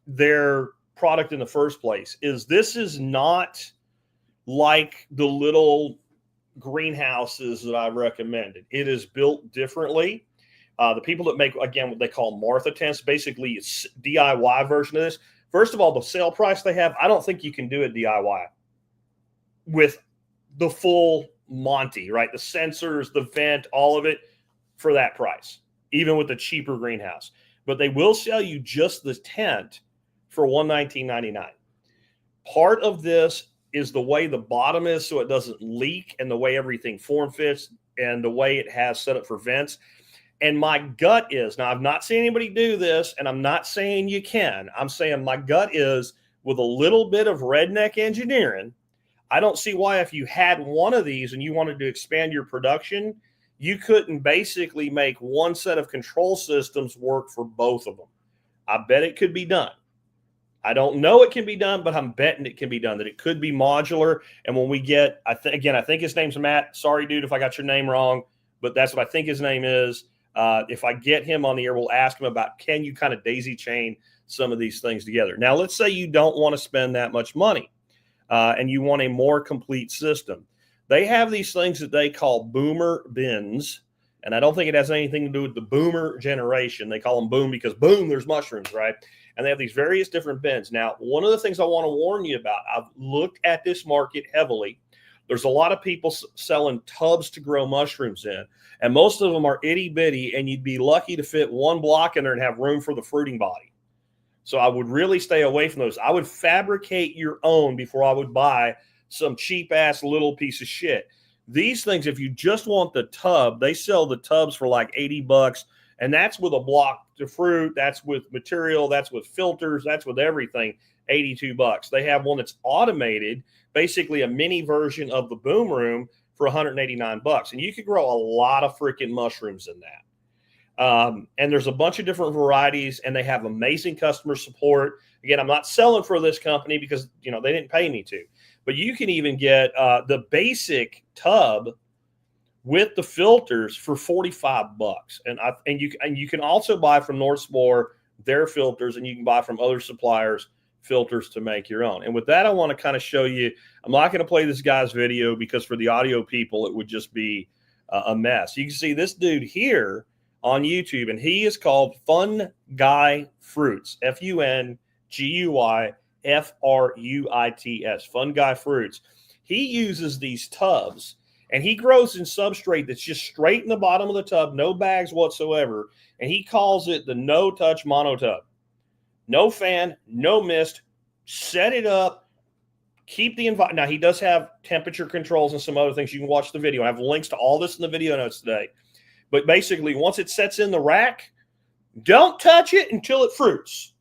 their product in the first place, is this is not like the little greenhouses that I've recommended. It is built differently. The people that make, again, what they call Martha tents, basically it's DIY version of this. First of all, the sale price they have, I don't think you can do a DIY with the full Monty, right? The sensors, the vent, all of it for that price, even with the cheaper greenhouse. But they will sell you just the tent for $119.99. Part of this is the way the bottom is so it doesn't leak, and the way everything form fits, and the way it has set up for vents. And my gut is, now I've not seen anybody do this, and I'm not saying you can. I'm saying my gut is, with a little bit of redneck engineering, I don't see why if you had one of these and you wanted to expand your production, you couldn't basically make one set of control systems work for both of them. I bet it could be done. I don't know it can be done, but I'm betting it can be done, that it could be modular. And when we get, I think his name's Matt. Sorry, dude, if I got your name wrong, but that's what I think his name is. If I get him on the air, we'll ask him about, can you kind of daisy chain some of these things together? Now, let's say you don't want to spend that much money and you want a more complete system. They have these things that they call boomer bins, and I don't think it has anything to do with the boomer generation. They call them boom because boom, there's mushrooms, right? And they have these various different bins. Now, one of the things I want to warn you about, I've looked at this market heavily. There's a lot of people selling tubs to grow mushrooms in, and most of them are itty bitty, and you'd be lucky to fit one block in there and have room for the fruiting body. So I would really stay away from those. I would fabricate your own before I would buy some cheap ass little piece of shit. These things, if you just want the tub, they sell the tubs for like $80, and that's with a block to fruit, that's with material, that's with filters, that's with everything, $82. They have one that's automated, basically a mini version of the boom room for $189, and you could grow a lot of freaking mushrooms in that. And there's a bunch of different varieties, and they have amazing customer support. Again, I'm not selling for this company because they didn't pay me to. But you can even get the basic tub with the filters for $45, and you can also buy from North Spore their filters, and you can buy from other suppliers filters to make your own. And with that, I want to kind of show you. I'm not going to play this guy's video because for the audio people, it would just be a mess. You can see this dude here on YouTube, and he is called Fun Guy Fruits, FUNGUY-FRUITS, Fun Guy Fruits. He uses these tubs, and he grows in substrate that's just straight in the bottom of the tub, no bags whatsoever, and he calls it the no-touch mono tub. No fan, no mist, set it up, keep the environment. Now, he does have temperature controls and some other things. You can watch the video. I have links to all this in the video notes today. But basically, once it sets in the rack, don't touch it until it fruits.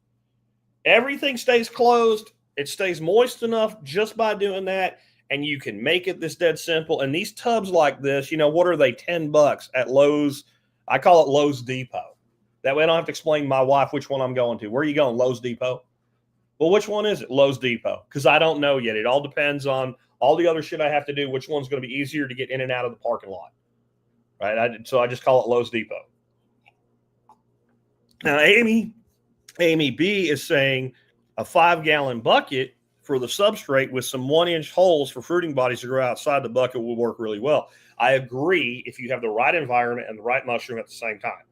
Everything stays closed. It stays moist enough just by doing that, and you can make it this dead simple. And these tubs like this, what are they, $10 at Lowe's? I call it Lowe's Depot. That way I don't have to explain to my wife which one I'm going to. Where are you going, Lowe's Depot? Well, which one is it? Lowe's Depot, because I don't know yet. It all depends on all the other shit I have to do, which one's going to be easier to get in and out of the parking lot. Right? So I just call it Lowe's Depot. Now, Amy B is saying a 5-gallon bucket for the substrate with some 1-inch holes for fruiting bodies to grow outside the bucket will work really well. I agree if you have the right environment and the right mushroom at the same time.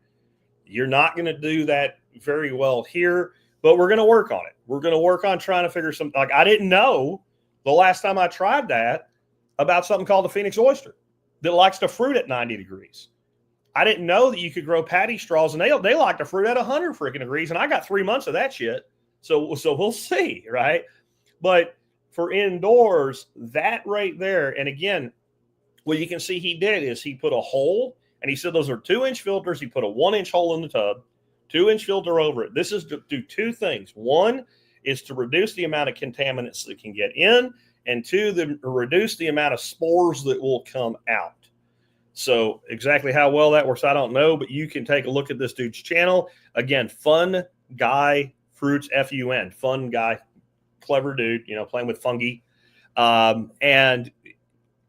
You're not going to do that very well here, but we're going to work on it. We're going to work on trying to figure something. Like, I didn't know the last time I tried that about something called the Phoenix oyster that likes to fruit at 90 degrees. I didn't know that you could grow patty straws, and they like to fruit at 100 freaking degrees, and I got 3 months of that shit. So we'll see, right? But for indoors, that right there, and again, what you can see he did is he put a hole, and he said those are 2-inch filters. He put a 1-inch hole in the tub, 2-inch filter over it. This is to do two things. One is to reduce the amount of contaminants that can get in, and two, to reduce the amount of spores that will come out. So exactly how well that works, I don't know, but you can take a look at this dude's channel. Again, Fun Guy Fruits, F-U-N, Fun Guy, clever dude, playing with fungi. And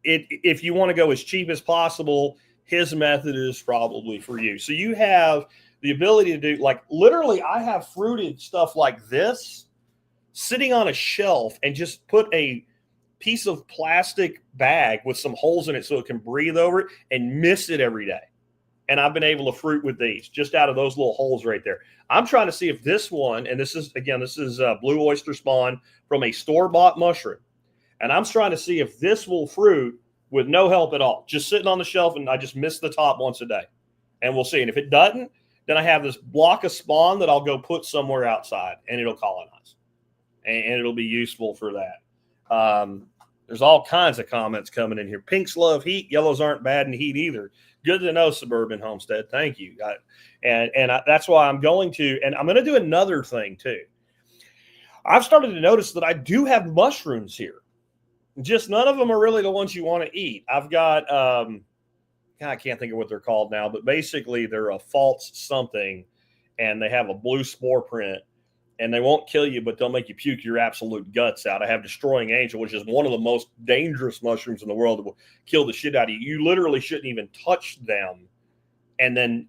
if you want to go as cheap as possible, his method is probably for you. So you have the ability to do, like, literally, I have fruited stuff like this sitting on a shelf and just put a piece of plastic bag with some holes in it so it can breathe over it and mist it every day. And I've been able to fruit with these just out of those little holes right there. I'm trying to see if this one, and this is blue oyster spawn from a store-bought mushroom. And I'm trying to see if this will fruit with no help at all, just sitting on the shelf, and I just mist the top once a day. And we'll see. And if it doesn't, then I have this block of spawn that I'll go put somewhere outside, and it'll colonize. And it'll be useful for that. There's all kinds of comments coming in here. Pinks love heat. Yellows aren't bad in heat either. Good to know, Suburban Homestead. Thank you. That's why I'm going to do another thing too. I've started to notice that I do have mushrooms here. Just none of them are really the ones you want to eat. I've got, I can't think of what they're called now, but basically they're a false something, and they have a blue spore print. And they won't kill you, but they'll make you puke your absolute guts out. I have Destroying Angel, which is one of the most dangerous mushrooms in the world that will kill the shit out of you. You literally shouldn't even touch them and then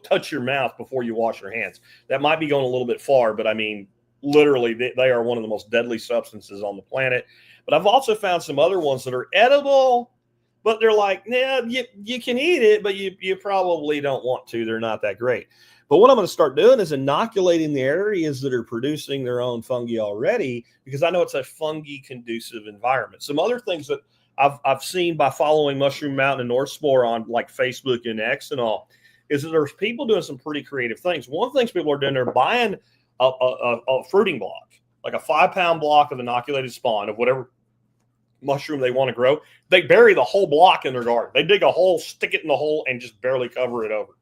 touch your mouth before you wash your hands. That might be going a little bit far, but I mean, literally, they are one of the most deadly substances on the planet. But I've also found some other ones that are edible, but they're like, yeah, you can eat it, but you probably don't want to. They're not that great. But what I'm going to start doing is inoculating the areas that are producing their own fungi already, because I know it's a fungi-conducive environment. Some other things that I've seen by following Mushroom Mountain and North Spore on like Facebook and X and all, is that there's people doing some pretty creative things. One of the things people are doing, they're buying a fruiting block, like a 5-pound block of inoculated spawn of whatever mushroom they want to grow. They bury the whole block in their garden. They dig a hole, stick it in the hole, and just barely cover it over.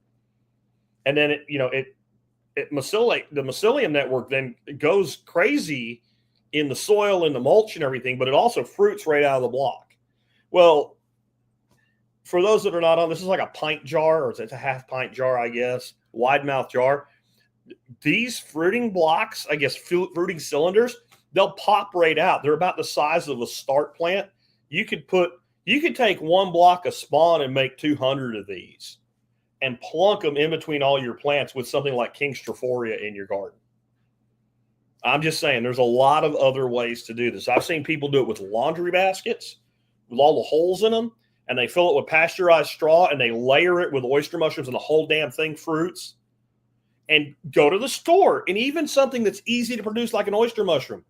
And then the mycelium network then goes crazy in the soil and the mulch and everything, but it also fruits right out of the block. Well, for those that are not on, this is like a pint jar, or it's a half pint jar, I guess, wide mouth jar. These fruiting blocks, I guess, fruiting cylinders, they'll pop right out. They're about the size of a start plant. You could take one block of spawn and make 200 of these, and plunk them in between all your plants with something like King Strophoria in your garden. I'm just saying, there's a lot of other ways to do this. I've seen people do it with laundry baskets with all the holes in them, and they fill it with pasteurized straw, and they layer it with oyster mushrooms, and the whole damn thing fruits. And go to the store, and even something that's easy to produce like an oyster mushroom.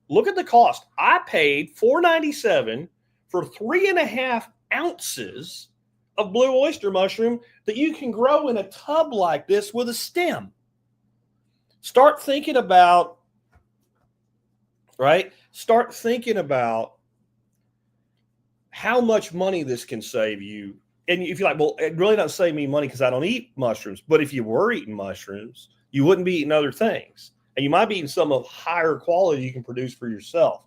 Look at the cost. I paid $4.97 for 3.5 ounces of blue oyster mushroom that you can grow in a tub like this with a stem. Start thinking about how much money this can save you. And if you're like, well, it really doesn't save me money because I don't eat mushrooms. But if you were eating mushrooms, you wouldn't be eating other things. And you might be eating some of higher quality you can produce for yourself.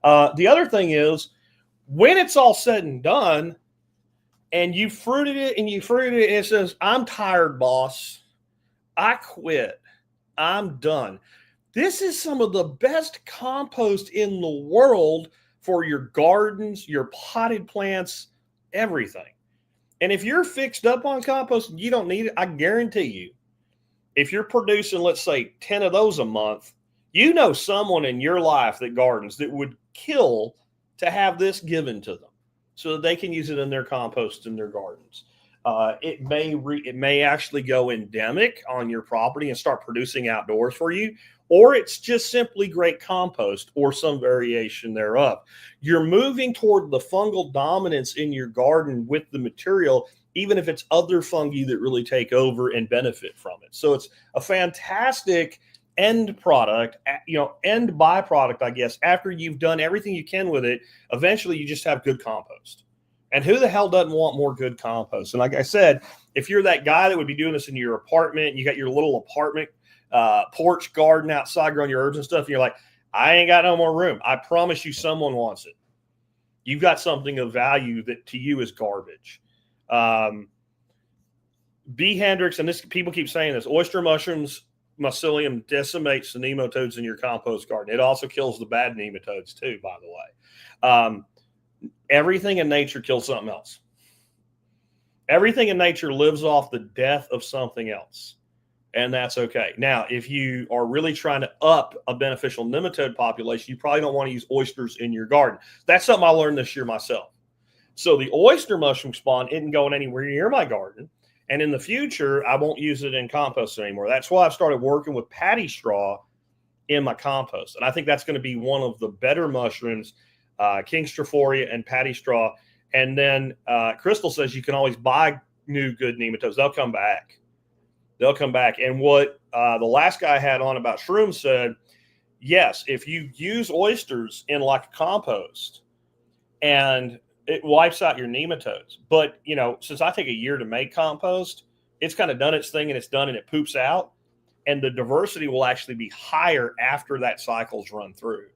The other thing is, when it's all said and done, and you fruited it, and it says, I'm tired, boss. I quit. I'm done. This is some of the best compost in the world for your gardens, your potted plants, everything. And if you're fixed up on compost and you don't need it, I guarantee you, if you're producing, let's say, 10 of those a month, you know someone in your life that gardens that would kill to have this given to them, so that they can use it in their compost in their gardens. it may actually go endemic on your property and start producing outdoors for you, or it's just simply great compost or some variation thereof. You're moving toward the fungal dominance in your garden with the material, even if it's other fungi that really take over and benefit from it. So it's a fantastic end product, end byproduct, I guess. After you've done everything you can with it, eventually you just have good compost. And who the hell doesn't want more good compost? And like I said, if you're that guy that would be doing this in your apartment, you got your little apartment porch garden outside growing your herbs and stuff, and you're like, I ain't got no more room. I promise you someone wants it. You've got something of value that to you is garbage. B. Hendricks, and this people keep saying this, oyster mushrooms mycelium decimates the nematodes in your compost garden. It also kills the bad nematodes too, by the way. Everything in nature kills something else. Everything in nature lives off the death of something else. And that's okay. Now, if you are really trying to up a beneficial nematode population, you probably don't want to use oysters in your garden. That's something I learned this year myself. So the oyster mushroom spawn isn't going anywhere near my garden. And in the future, I won't use it in compost anymore. That's why I've started working with patty straw in my compost. And I think that's going to be one of the better mushrooms, King Strophoria and patty straw. And then Crystal says you can always buy new good nematodes. They'll come back. They'll come back. And what the last guy had on about shrooms said, yes, if you use oysters in like a compost and it wipes out your nematodes. But, since I take a year to make compost, it's kind of done its thing and it's done and it poops out. And the diversity will actually be higher after that cycle's run through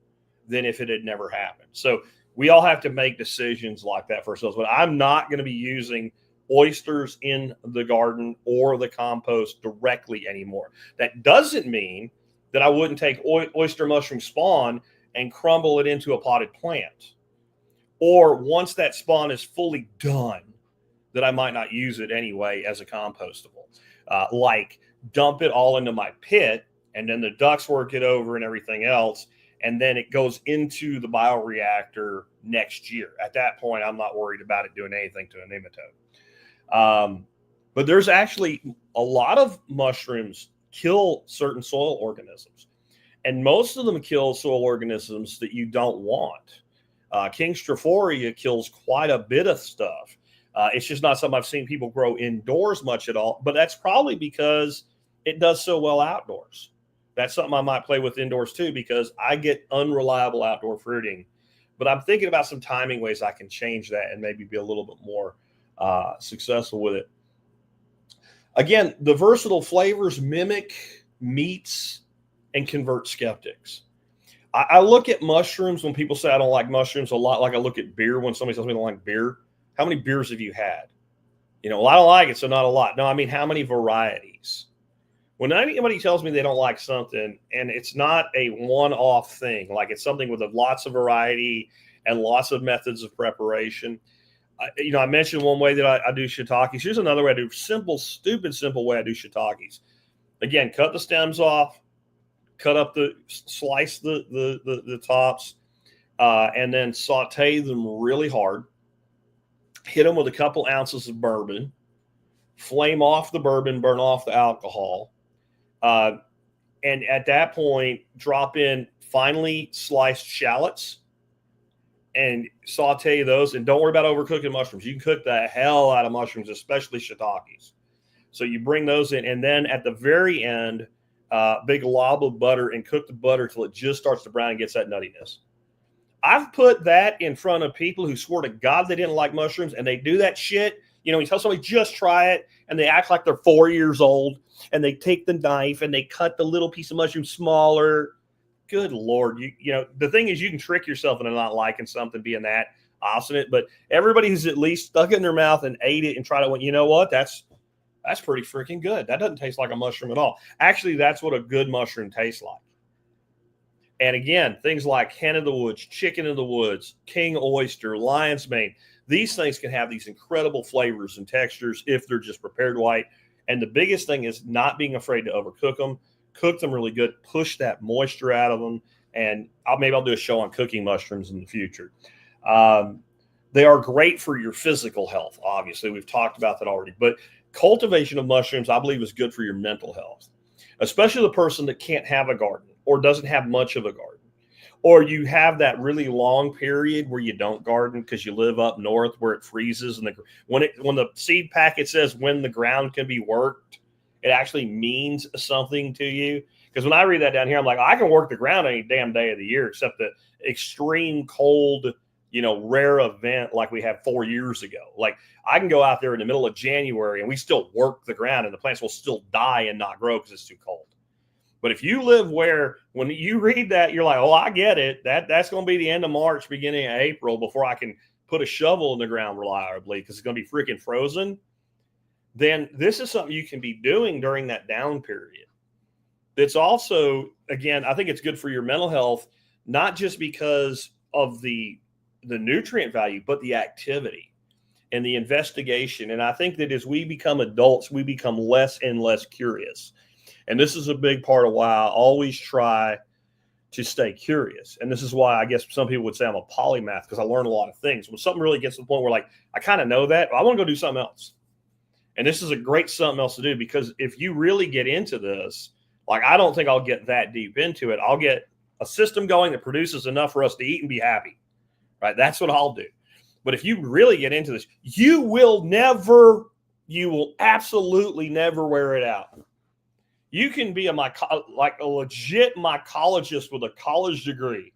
than if it had never happened. So we all have to make decisions like that for ourselves. But I'm not going to be using oysters in the garden or the compost directly anymore. That doesn't mean that I wouldn't take oyster mushroom spawn and crumble it into a potted plant. Or once that spawn is fully done, that I might not use it anyway as a compostable. Like dump it all into my pit and then the ducks work it over and everything else. And then it goes into the bioreactor next year. At that point, I'm not worried about it doing anything to a nematode. But there's actually a lot of mushrooms kill certain soil organisms. And most of them kill soil organisms that you don't want. King Strophoria kills quite a bit of stuff. It's just not something I've seen people grow indoors much at all. But that's probably because it does so well outdoors. That's something I might play with indoors too, because I get unreliable outdoor fruiting. But I'm thinking about some timing ways I can change that and maybe be a little bit more successful with it. Again, the versatile flavors mimic meats and convert skeptics. I look at mushrooms when people say I don't like mushrooms a lot like I look at beer when somebody tells me they don't like beer. How many beers have you had? Well, I don't like it, so not a lot. No, I mean, how many varieties? When anybody tells me they don't like something and it's not a one-off thing, like it's something with lots of variety and lots of methods of preparation. I mentioned one way that I do shiitakes. Here's another way I do simple way I do shiitakes. Again, cut the stems off, slice the tops, and then saute them really hard. Hit them with a couple ounces of bourbon. Flame off the bourbon, burn off the alcohol. And at that point, drop in finely sliced shallots and saute those. And don't worry about overcooking mushrooms. You can cook the hell out of mushrooms, especially shiitakes. So you bring those in, and then at the very end, big lob of butter and cook the butter till it just starts to brown and gets that nuttiness. I've put that in front of people who swore to God they didn't like mushrooms, and they do that shit. You tell somebody just try it, and they act like they're 4 years old, and they take the knife and they cut the little piece of mushroom smaller. Good Lord. The thing is, you can trick yourself into not liking something, being that obstinate, but everybody who's at least stuck it in their mouth and ate it and tried it went, you know what? That's pretty freaking good. That doesn't taste like a mushroom at all. Actually, that's what a good mushroom tastes like. And again, things like hen of the woods, chicken of the woods, king oyster, lion's mane, these things can have these incredible flavors and textures if they're just prepared right. And the biggest thing is not being afraid to overcook them. Cook them really good, push that moisture out of them. And maybe I'll do a show on cooking mushrooms in the future. They are great for your physical health. Obviously, we've talked about that already. But cultivation of mushrooms, I believe, is good for your mental health, especially the person that can't have a garden or doesn't have much of a garden. Or you have that really long period where you don't garden because you live up north where it freezes, and when the seed packet says when the ground can be worked, it actually means something to you. Because when I read that down here, I'm like, I can work the ground any damn day of the year except the extreme cold, rare event like we had 4 years ago. Like I can go out there in the middle of January and we still work the ground and the plants will still die and not grow because it's too cold. But if you live where, when you read that, you're like, oh, I get it. That's going to be the end of March, beginning of April before I can put a shovel in the ground reliably because it's going to be freaking frozen. Then this is something you can be doing during that down period. It's also, again, I think it's good for your mental health, not just because of the nutrient value, but the activity and the investigation. And I think that as we become adults, we become less and less curious. And this is a big part of why I always try to stay curious. And this is why I guess some people would say I'm a polymath, because I learn a lot of things. When something really gets to the point where like, I kind of know that, I want to go do something else. And this is a great something else to do, because if you really get into this, like, I don't think I'll get that deep into it. I'll get a system going that produces enough for us to eat and be happy, right? That's what I'll do. But if you really get into this, you will absolutely never wear it out. You can be a legit mycologist with a college degree.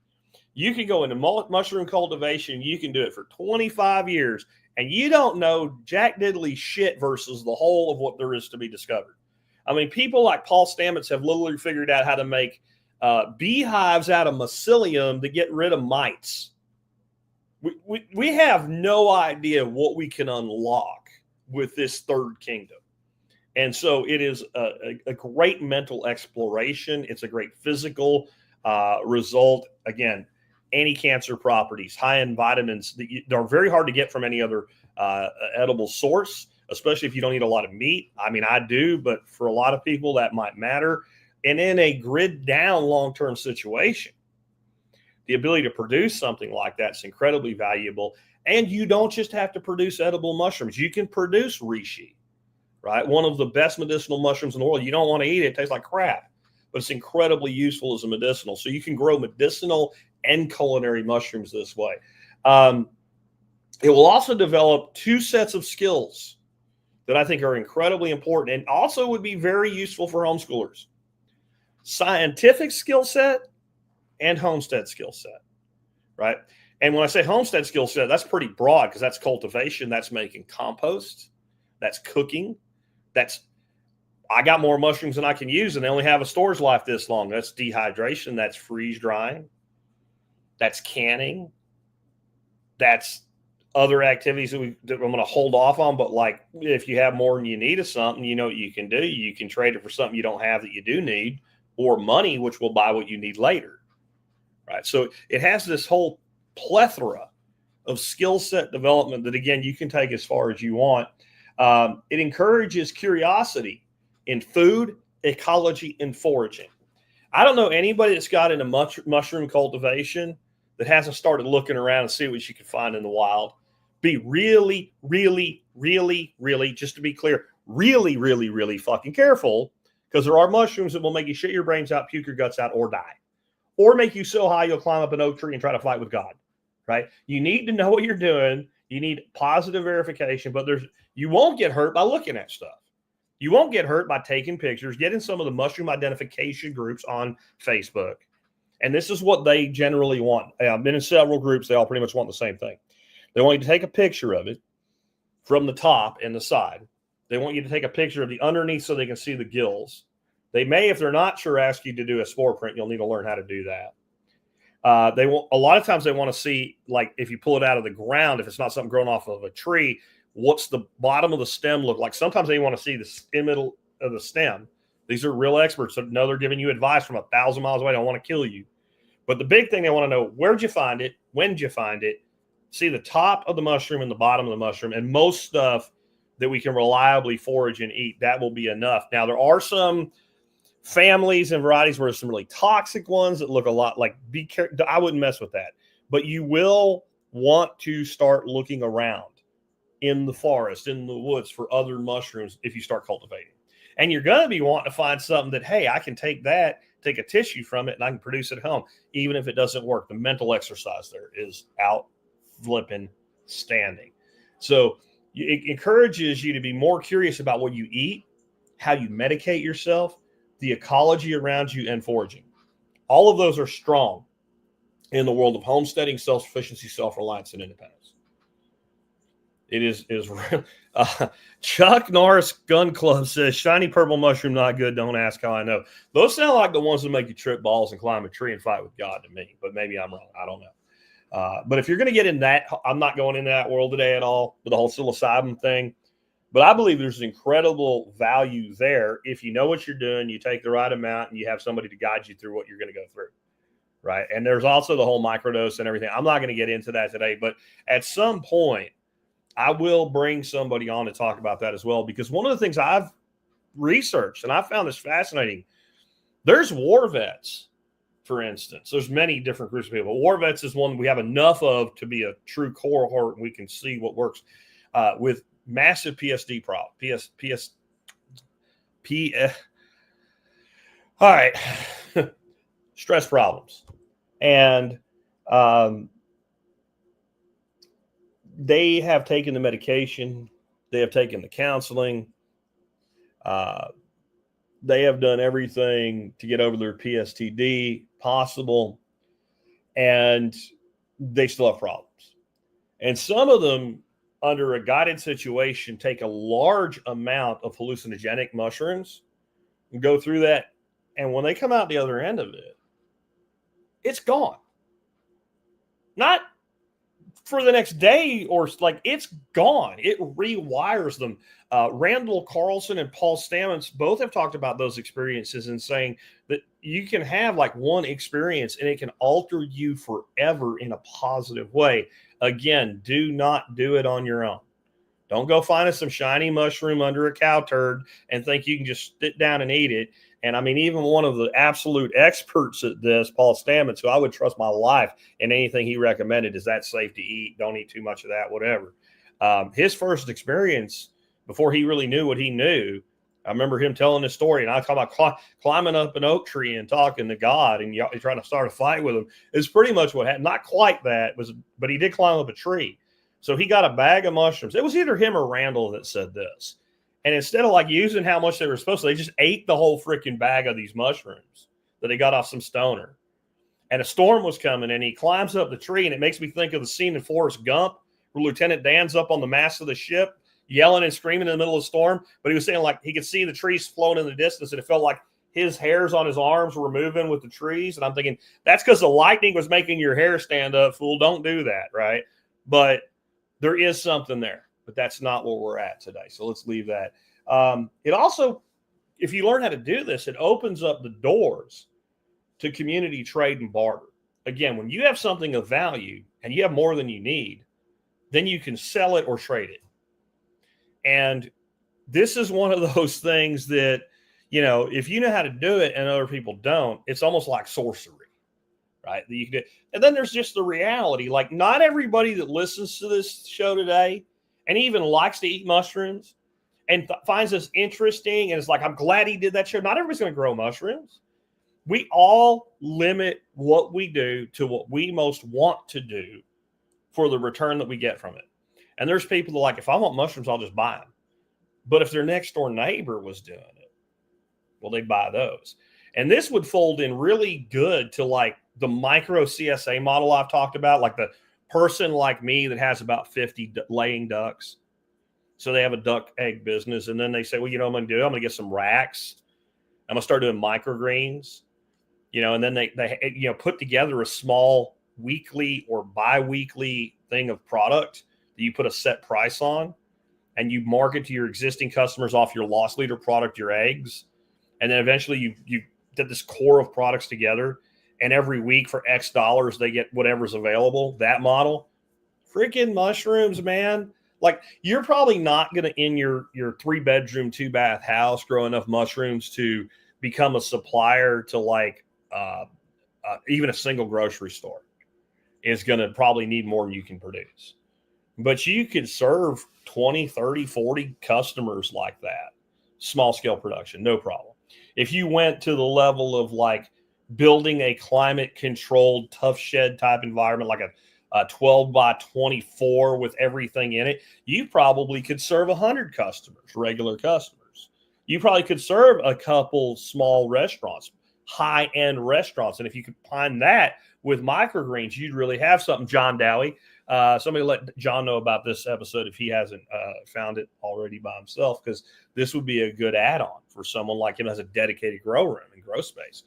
You can go into mushroom cultivation. You can do it for 25 years, and you don't know jack diddly shit versus the whole of what there is to be discovered. I mean, people like Paul Stamets have literally figured out how to make beehives out of mycelium to get rid of mites. We have no idea what we can unlock with this third kingdom. And so it is a great mental exploration. It's a great physical result. Again, anti-cancer properties, high in vitamins that are very hard to get from any other edible source, especially if you don't eat a lot of meat. I mean, I do, but for a lot of people that might matter. And in a grid down long-term situation, the ability to produce something like that is incredibly valuable. And you don't just have to produce edible mushrooms. You can produce reishi, right? One of the best medicinal mushrooms in the world. You don't want to eat it. It tastes like crap, but it's incredibly useful as a medicinal. So you can grow medicinal and culinary mushrooms this way. It will also develop two sets of skills that I think are incredibly important and also would be very useful for homeschoolers. Scientific skill set and homestead skill set, right? And when I say homestead skill set, that's pretty broad because that's cultivation, that's making compost, that's cooking, I got more mushrooms than I can use and they only have a storage life this long. That's dehydration, that's freeze drying, that's canning, that's other activities that I'm going to hold off on. But like, if you have more than you need of something, you know what you can do. You can trade it for something you don't have that you do need, or money, which will buy what you need later, right? So it has this whole plethora of skill set development that, again, you can take as far as you want. It encourages curiosity in food, ecology, and foraging. I don't know anybody that's got into mushroom cultivation that hasn't started looking around and see what you can find in the wild. Be really, really, really, really, just to be clear, really, really, really fucking careful, because there are mushrooms that will make you shit your brains out, puke your guts out, or die, or make you so high you'll climb up an oak tree and try to fight with God, right? You need to know what you're doing. You need positive verification, but you won't get hurt by looking at stuff. You won't get hurt by taking pictures. Get in some of the mushroom identification groups on Facebook. And this is what they generally want. I've been in several groups. They all pretty much want the same thing. They want you to take a picture of it from the top and the side. They want you to take a picture of the underneath so they can see the gills. They may, if they're not sure, ask you to do a spore print. You'll need to learn how to do that. A lot of times they want to see, like, if you pull it out of the ground, if it's not something grown off of a tree, what's the bottom of the stem look like? Sometimes they want to see the middle of the stem. These are real experts that know they're giving you advice from 1,000 miles away. They don't want to kill you. But the big thing they want to know, where'd you find it? When did you find it? See the top of the mushroom and the bottom of the mushroom. And most stuff that we can reliably forage and eat, that will be enough. Now, there are some families and varieties where there's some really toxic ones that look a lot like, be careful. I wouldn't mess with that. But you will want to start looking around in the forest, in the woods for other mushrooms if you start cultivating. And you're going to be wanting to find something that, hey, I can take a tissue from it, and I can produce it at home, even if it doesn't work. The mental exercise there is out flipping standing. So it encourages you to be more curious about what you eat, how you medicate yourself, the ecology around you, and foraging. All of those are strong in the world of homesteading, self-sufficiency, self-reliance, and independence. It is real. Chuck Norris Gun Club says, shiny purple mushroom, not good. Don't ask how I know. Those sound like the ones that make you trip balls and climb a tree and fight with God to me, but maybe I'm wrong. I don't know. But if you're going to get in that, I'm not going into that world today at all with the whole psilocybin thing. But I believe there's incredible value there if you know what you're doing, you take the right amount, and you have somebody to guide you through what you're going to go through. Right. And there's also the whole microdose and everything. I'm not going to get into that today, but at some point, I will bring somebody on to talk about that as well, because one of the things I've researched and I found this fascinating, there's war vets, for instance. There's many different groups of people. War vets is one we have enough of to be a true cohort, and we can see what works with massive PSD problem. All right. Stress problems. And they have taken the medication. They have taken the counseling. They have done everything to get over their PSTD possible, and they still have problems. And some of them, under a guided situation, take a large amount of hallucinogenic mushrooms and go through that. And when they come out the other end of it, it's gone. Not for the next day, or like, it's gone. It rewires them. Randall Carlson and Paul Stamets both have talked about those experiences and saying that you can have like one experience and it can alter you forever in a positive way. Again, do not do it on your own. Don't go find some shiny mushroom under a cow turd and think you can just sit down and eat it. And I mean, even one of the absolute experts at this, Paul Stamets, who I would trust my life in anything he recommended, is that safe to eat? Don't eat too much of that, whatever. His first experience, before he really knew what he knew, I remember him telling this story, and I talk about climbing up an oak tree and talking to God and you're trying to start a fight with him. It's pretty much what happened. Not quite that, but he did climb up a tree. So he got a bag of mushrooms. It was either him or Randall that said this. And instead of like using how much they were supposed to, they just ate the whole freaking bag of these mushrooms that they got off some stoner. And a storm was coming, and he climbs up the tree, and it makes me think of the scene in Forrest Gump where Lieutenant Dan's up on the mast of the ship yelling and screaming in the middle of the storm. But he was saying like he could see the trees floating in the distance, and it felt like his hairs on his arms were moving with the trees. And I'm thinking, that's because the lightning was making your hair stand up, fool. Don't do that, right? But there is something there. But that's not where we're at today. So let's leave that. It also, if you learn how to do this, it opens up the doors to community trade and barter. Again, when you have something of value and you have more than you need, then you can sell it or trade it. And this is one of those things that, you know, if you know how to do it and other people don't, it's almost like sorcery, right? That you can do. And then there's just the reality, like not everybody that listens to this show today and even likes to eat mushrooms and finds this interesting and is like, I'm glad he did that show. Not everybody's going to grow mushrooms. We all limit what we do to what we most want to do for the return that we get from it. And there's people that like, if I want mushrooms, I'll just buy them. But if their next door neighbor was doing it, well, they'd buy those. And this would fold in really good to like the micro CSA model I've talked about, like the person like me that has about 50 laying ducks. So they have a duck egg business. And then they say, well, you know what I'm going to do? I'm going to get some racks. I'm going to start doing microgreens, you know, and then they you know, put together a small weekly or bi-weekly thing of product that you put a set price on, and you market to your existing customers off your loss leader product, your eggs. And then eventually you did this core of products together, and every week for X dollars, they get whatever's available. That model, freaking mushrooms, man. Like, you're probably not going to, in your 3-bedroom, 2-bath house, grow enough mushrooms to become a supplier to like even a single grocery store. is going to probably need more than you can produce. But you could serve 20, 30, 40 customers like that, small scale production, no problem. If you went to the level of like building a climate controlled tough shed type environment, like a 12 by 24 with everything in it, you probably could serve 100 customers, regular customers. You probably could serve a couple small restaurants, high-end restaurants. And if you could combine that with microgreens, you'd really have something. John Dowie, somebody let John know about this episode if he hasn't found it already by himself, because this would be a good add-on for someone like him who has a dedicated grow room and grow space.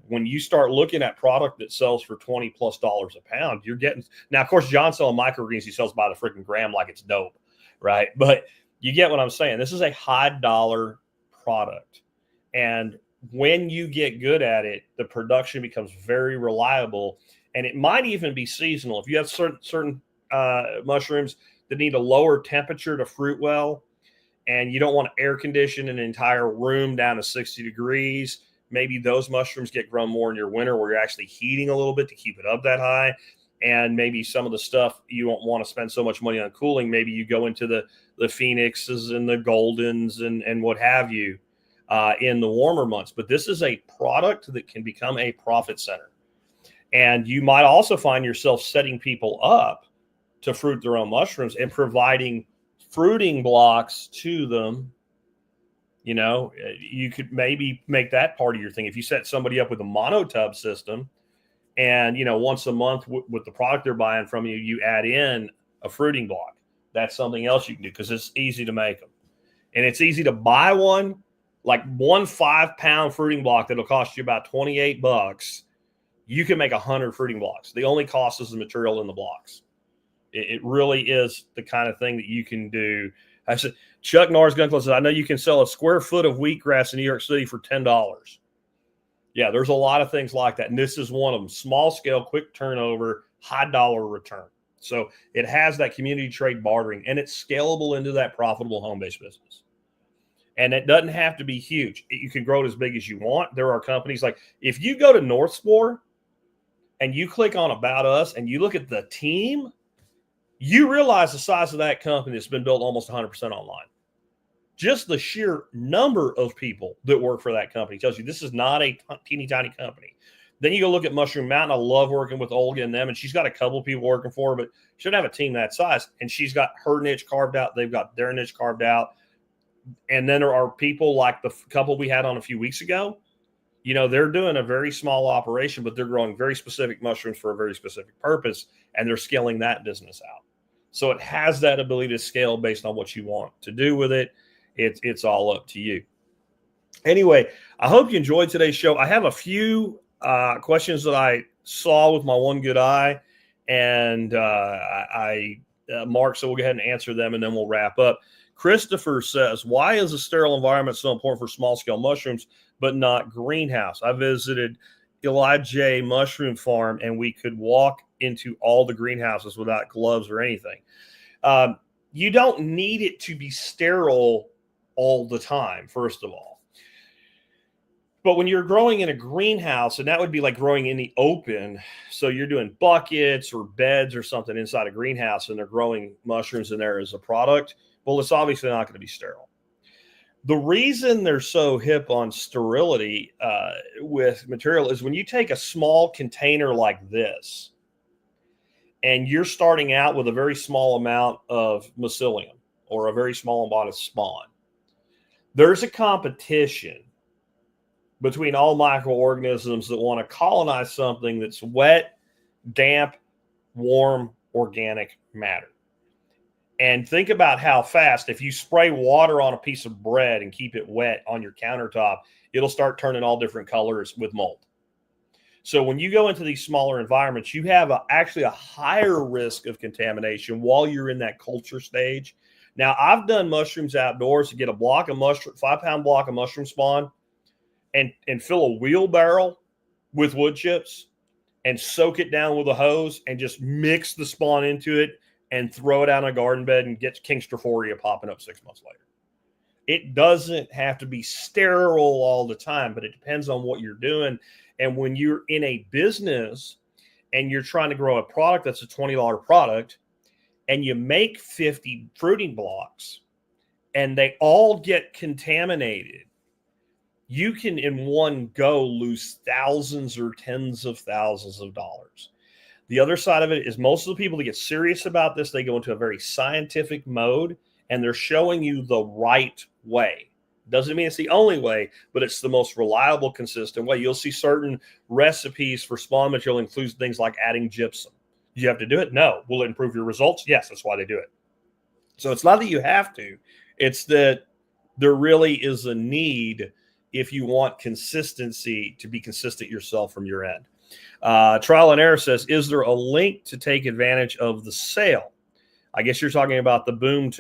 When you start looking at product that sells for $20+ a pound, you're getting, now, of course, John's selling microgreens. He sells by the freaking gram like it's dope, right? But you get what I'm saying. This is a high dollar product. And when you get good at it, the production becomes very reliable, and it might even be seasonal. If you have certain mushrooms that need a lower temperature to fruit well, and you don't want to air condition an entire room down to 60 degrees, maybe those mushrooms get grown more in your winter where you're actually heating a little bit to keep it up that high. And maybe some of the stuff you don't want to spend so much money on cooling, maybe you go into the Phoenixes and the Goldens and what have you in the warmer months. But this is a product that can become a profit center. And you might also find yourself setting people up to fruit their own mushrooms and providing fruiting blocks to them. You know, you could maybe make that part of your thing. If you set somebody up with a monotub system, and, you know, once a month with the product they're buying from you, you add in a fruiting block. That's something else you can do because it's easy to make them. And it's easy to buy one, like 1 5-pound fruiting block that'll cost you about $28. You can make 100 fruiting blocks. The only cost is the material in the blocks. It really is the kind of thing that you can do. I said, Chuck Norris Gun Club says, I know you can sell a square foot of wheatgrass in New York City for $10. Yeah, there's a lot of things like that. And this is one of them. Small scale, quick turnover, high dollar return. So it has that community trade bartering, and it's scalable into that profitable home-based business. And it doesn't have to be huge. You can grow it as big as you want. There are companies like, if you go to Northspore and you click on About Us and you look at the team, you realize the size of that company that's been built almost 100% online. Just the sheer number of people that work for that company tells you this is not a teeny tiny company. Then you go look at Mushroom Mountain. I love working with Olga and them, and she's got a couple of people working for her, but she doesn't have a team that size. And she's got her niche carved out. They've got their niche carved out. And then there are people like the couple we had on a few weeks ago. You know, they're doing a very small operation, but they're growing very specific mushrooms for a very specific purpose, and they're scaling that business out. So it has that ability to scale based on what you want to do with it. It's all up to you. Anyway, I hope you enjoyed today's show. I have a few questions that I saw with my one good eye, and I marked, so we'll go ahead and answer them, and then we'll wrap up. Christopher says, why is a sterile environment so important for small-scale mushrooms, but not greenhouse? I visited Elijah Mushroom Farm, and we could walk into all the greenhouses without gloves or anything. You don't need it to be sterile all the time, first of all. But when you're growing in a greenhouse, and that would be like growing in the open, so you're doing buckets or beds or something inside a greenhouse, and they're growing mushrooms in there as a product, well, it's obviously not going to be sterile. The reason they're so hip on sterility with material is when you take a small container like this, and you're starting out with a very small amount of mycelium or a very small amount of spawn, there's a competition between all microorganisms that want to colonize something that's wet, damp, warm, organic matter. And think about how fast, if you spray water on a piece of bread and keep it wet on your countertop, it'll start turning all different colors with mold. So when you go into these smaller environments, you have actually a higher risk of contamination while you're in that culture stage. Now, I've done mushrooms outdoors to get a block of mushroom, 5-pound block of mushroom spawn, and fill a wheelbarrow with wood chips and soak it down with a hose and just mix the spawn into it and throw it out on a garden bed and get Kingstrophoria popping up 6 months later. It doesn't have to be sterile all the time, but it depends on what you're doing. And when you're in a business and you're trying to grow a product that's a $20 product, and you make 50 fruiting blocks and they all get contaminated, you can in one go lose thousands or tens of thousands of dollars. The other side of it is most of the people that get serious about this, they go into a very scientific mode and they're showing you the right way. Doesn't mean it's the only way, but it's the most reliable, consistent way. You'll see certain recipes for spawn material include things like adding gypsum. Do you have to do it? No. Will it improve your results? Yes, that's why they do it. So it's not that you have to. It's that there really is a need if you want consistency to be consistent yourself from your end. Trial and Error says, is there a link to take advantage of the sale? I guess you're talking about the boomer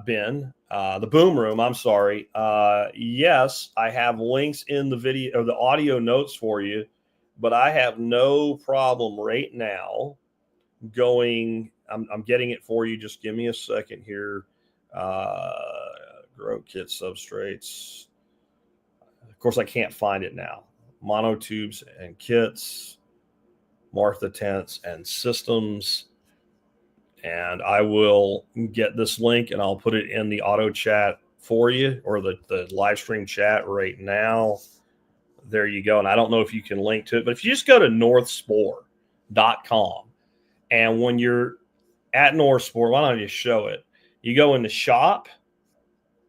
bin, the boom room. I'm sorry. Yes, I have links in the video or the audio notes for you, but I have no problem right now going. I'm getting it for you. Just give me a second here. Grow kit substrates. Of course, I can't find it now. Monotubes and kits, Martha tents and systems. And I will get this link and I'll put it in the auto chat for you, or the live stream chat right now. There you go. And I don't know if you can link to it, but if you just go to northspore.com, and when you're at Northspore, why don't I just show it? You go in the shop.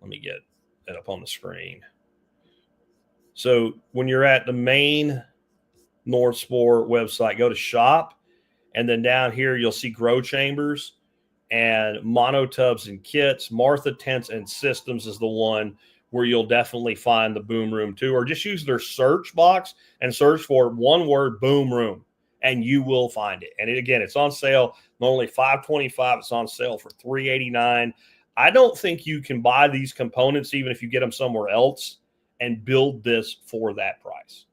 Let me get it up on the screen. So when you're at the main Northspore website, go to shop, and then down here you'll see grow chambers and monotubs and kits. Martha tents and systems is the one where you'll definitely find the boom room too, or just use their search box and search for one word, boom room, and you will find it. And again, it's on sale. Normally $525. It's on sale for $389. I don't think you can buy these components, even if you get them somewhere else, and build this for that price.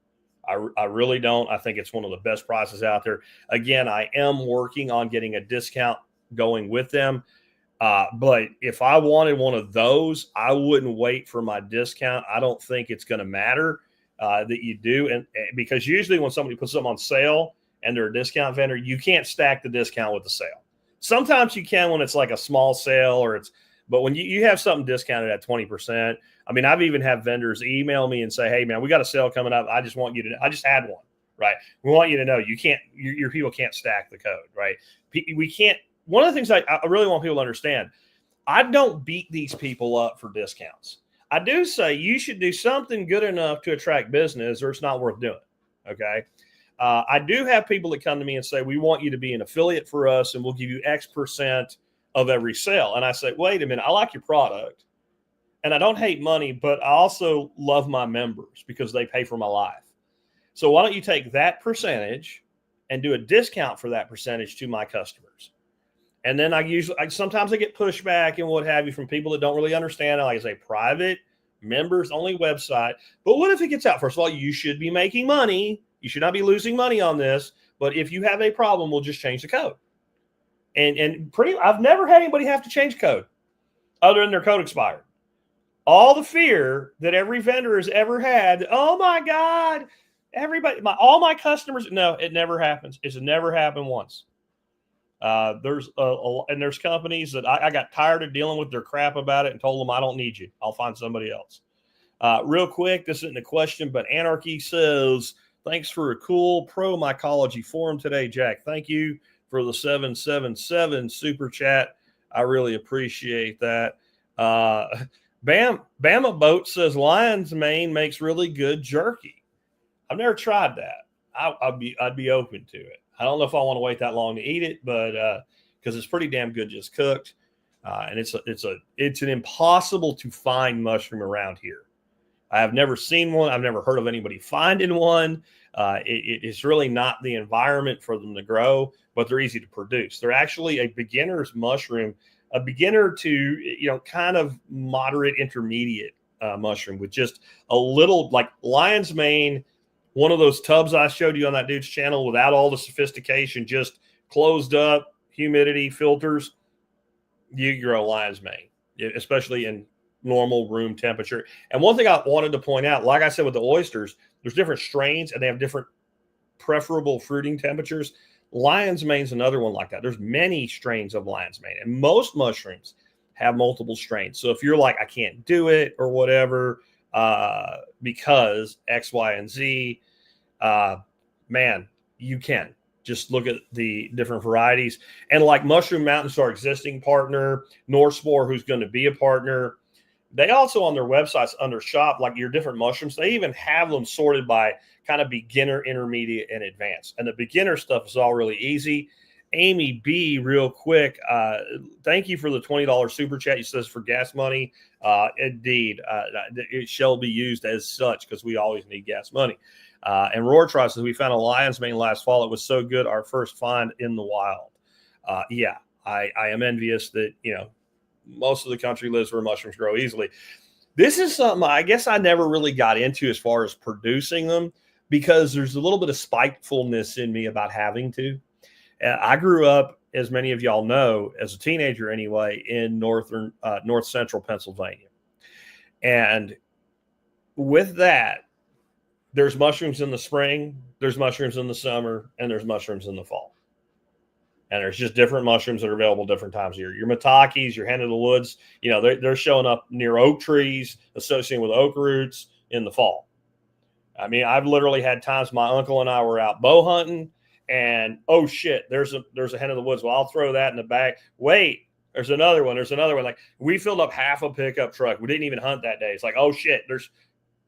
I really don't. I think it's one of the best prices out there. Again, I am working on getting a discount going with them. But if I wanted one of those, I wouldn't wait for my discount. I don't think it's going to matter that you do. And because usually when somebody puts something on sale and they're a discount vendor, you can't stack the discount with the sale. Sometimes you can when it's like a small sale but when you have something discounted at 20%, I mean, I've even had vendors email me and say, hey, man, we got a sale coming up. I just had one, right? We want you to know your people can't stack the code, right? We can't. One of the things I really want people to understand, I don't beat these people up for discounts. I do say you should do something good enough to attract business or it's not worth doing, okay? I do have people that come to me and say, we want you to be an affiliate for us and we'll give you X% of every sale. And I say, wait a minute, I like your product and I don't hate money, but I also love my members because they pay for my life. So why don't you take that percentage and do a discount for that percentage to my customers? And then sometimes I get pushback and what have you from people that don't really understand it. Like I say, private members only website. But what if it gets out? First of all, you should be making money. You should not be losing money on this. But if you have a problem, we'll just change the code. I've never had anybody have to change code other than their code expired. All the fear that every vendor has ever had, oh my God, all my customers, no, it never happens. It's never happened once. There's companies that I got tired of dealing with their crap about it and told them I don't need you. I'll find somebody else. Real quick, this isn't a question, but Anarchy says, thanks for a cool pro mycology forum today, Jack. Thank you for the 777 super chat. I really appreciate that. Bama Boat says Lion's Mane makes really good jerky. I've never tried that. I'd be open to it. I don't know if I want to wait that long to eat it, but because it's pretty damn good just cooked, and it's an impossible to find mushroom around here. I have never seen one. I've never heard of anybody finding one. It's really not the environment for them to grow, but they're easy to produce. They're actually a beginner's mushroom, a beginner to kind of moderate intermediate mushroom with just a little like lion's mane. One of those tubs I showed you on that dude's channel without all the sophistication, just closed up, humidity, filters, you grow lion's mane, especially in normal room temperature. And one thing I wanted to point out, like I said with the oysters, there's different strains and they have different preferable fruiting temperatures. Lion's mane's another one like that. There's many strains of lion's mane, and most mushrooms have multiple strains. So if you're like, I can't do it or whatever, because X, Y, and Z, man, you can. Just look at the different varieties. And like Mushroom Mountain's our existing partner, Northspore, who's going to be a partner. They also on their websites under shop, like your different mushrooms, they even have them sorted by kind of beginner, intermediate, and advanced. And the beginner stuff is all really easy. Amy B, real quick, thank you for the $20 super chat. You says for gas money. Indeed, it shall be used as such because we always need gas money. And Roartron says we found a lion's mane last fall. It was so good, our first find in the wild. Yeah, I am envious that most of the country lives where mushrooms grow easily. This is something I guess I never really got into as far as producing them because there's a little bit of spitefulness in me about having to. I grew up, as many of y'all know, as a teenager anyway, in north central Pennsylvania. And with that, there's mushrooms in the spring, there's mushrooms in the summer, and there's mushrooms in the fall. And there's just different mushrooms that are available different times of year. Your matakis, your hen of the woods, they're showing up near oak trees associated with oak roots in the fall. I mean, I've literally had times my uncle and I were out bow hunting and, oh shit, there's a hen of the woods. Well, I'll throw that in the bag. Wait, there's another one. Like we filled up half a pickup truck. We didn't even hunt that day. It's like, oh shit, there's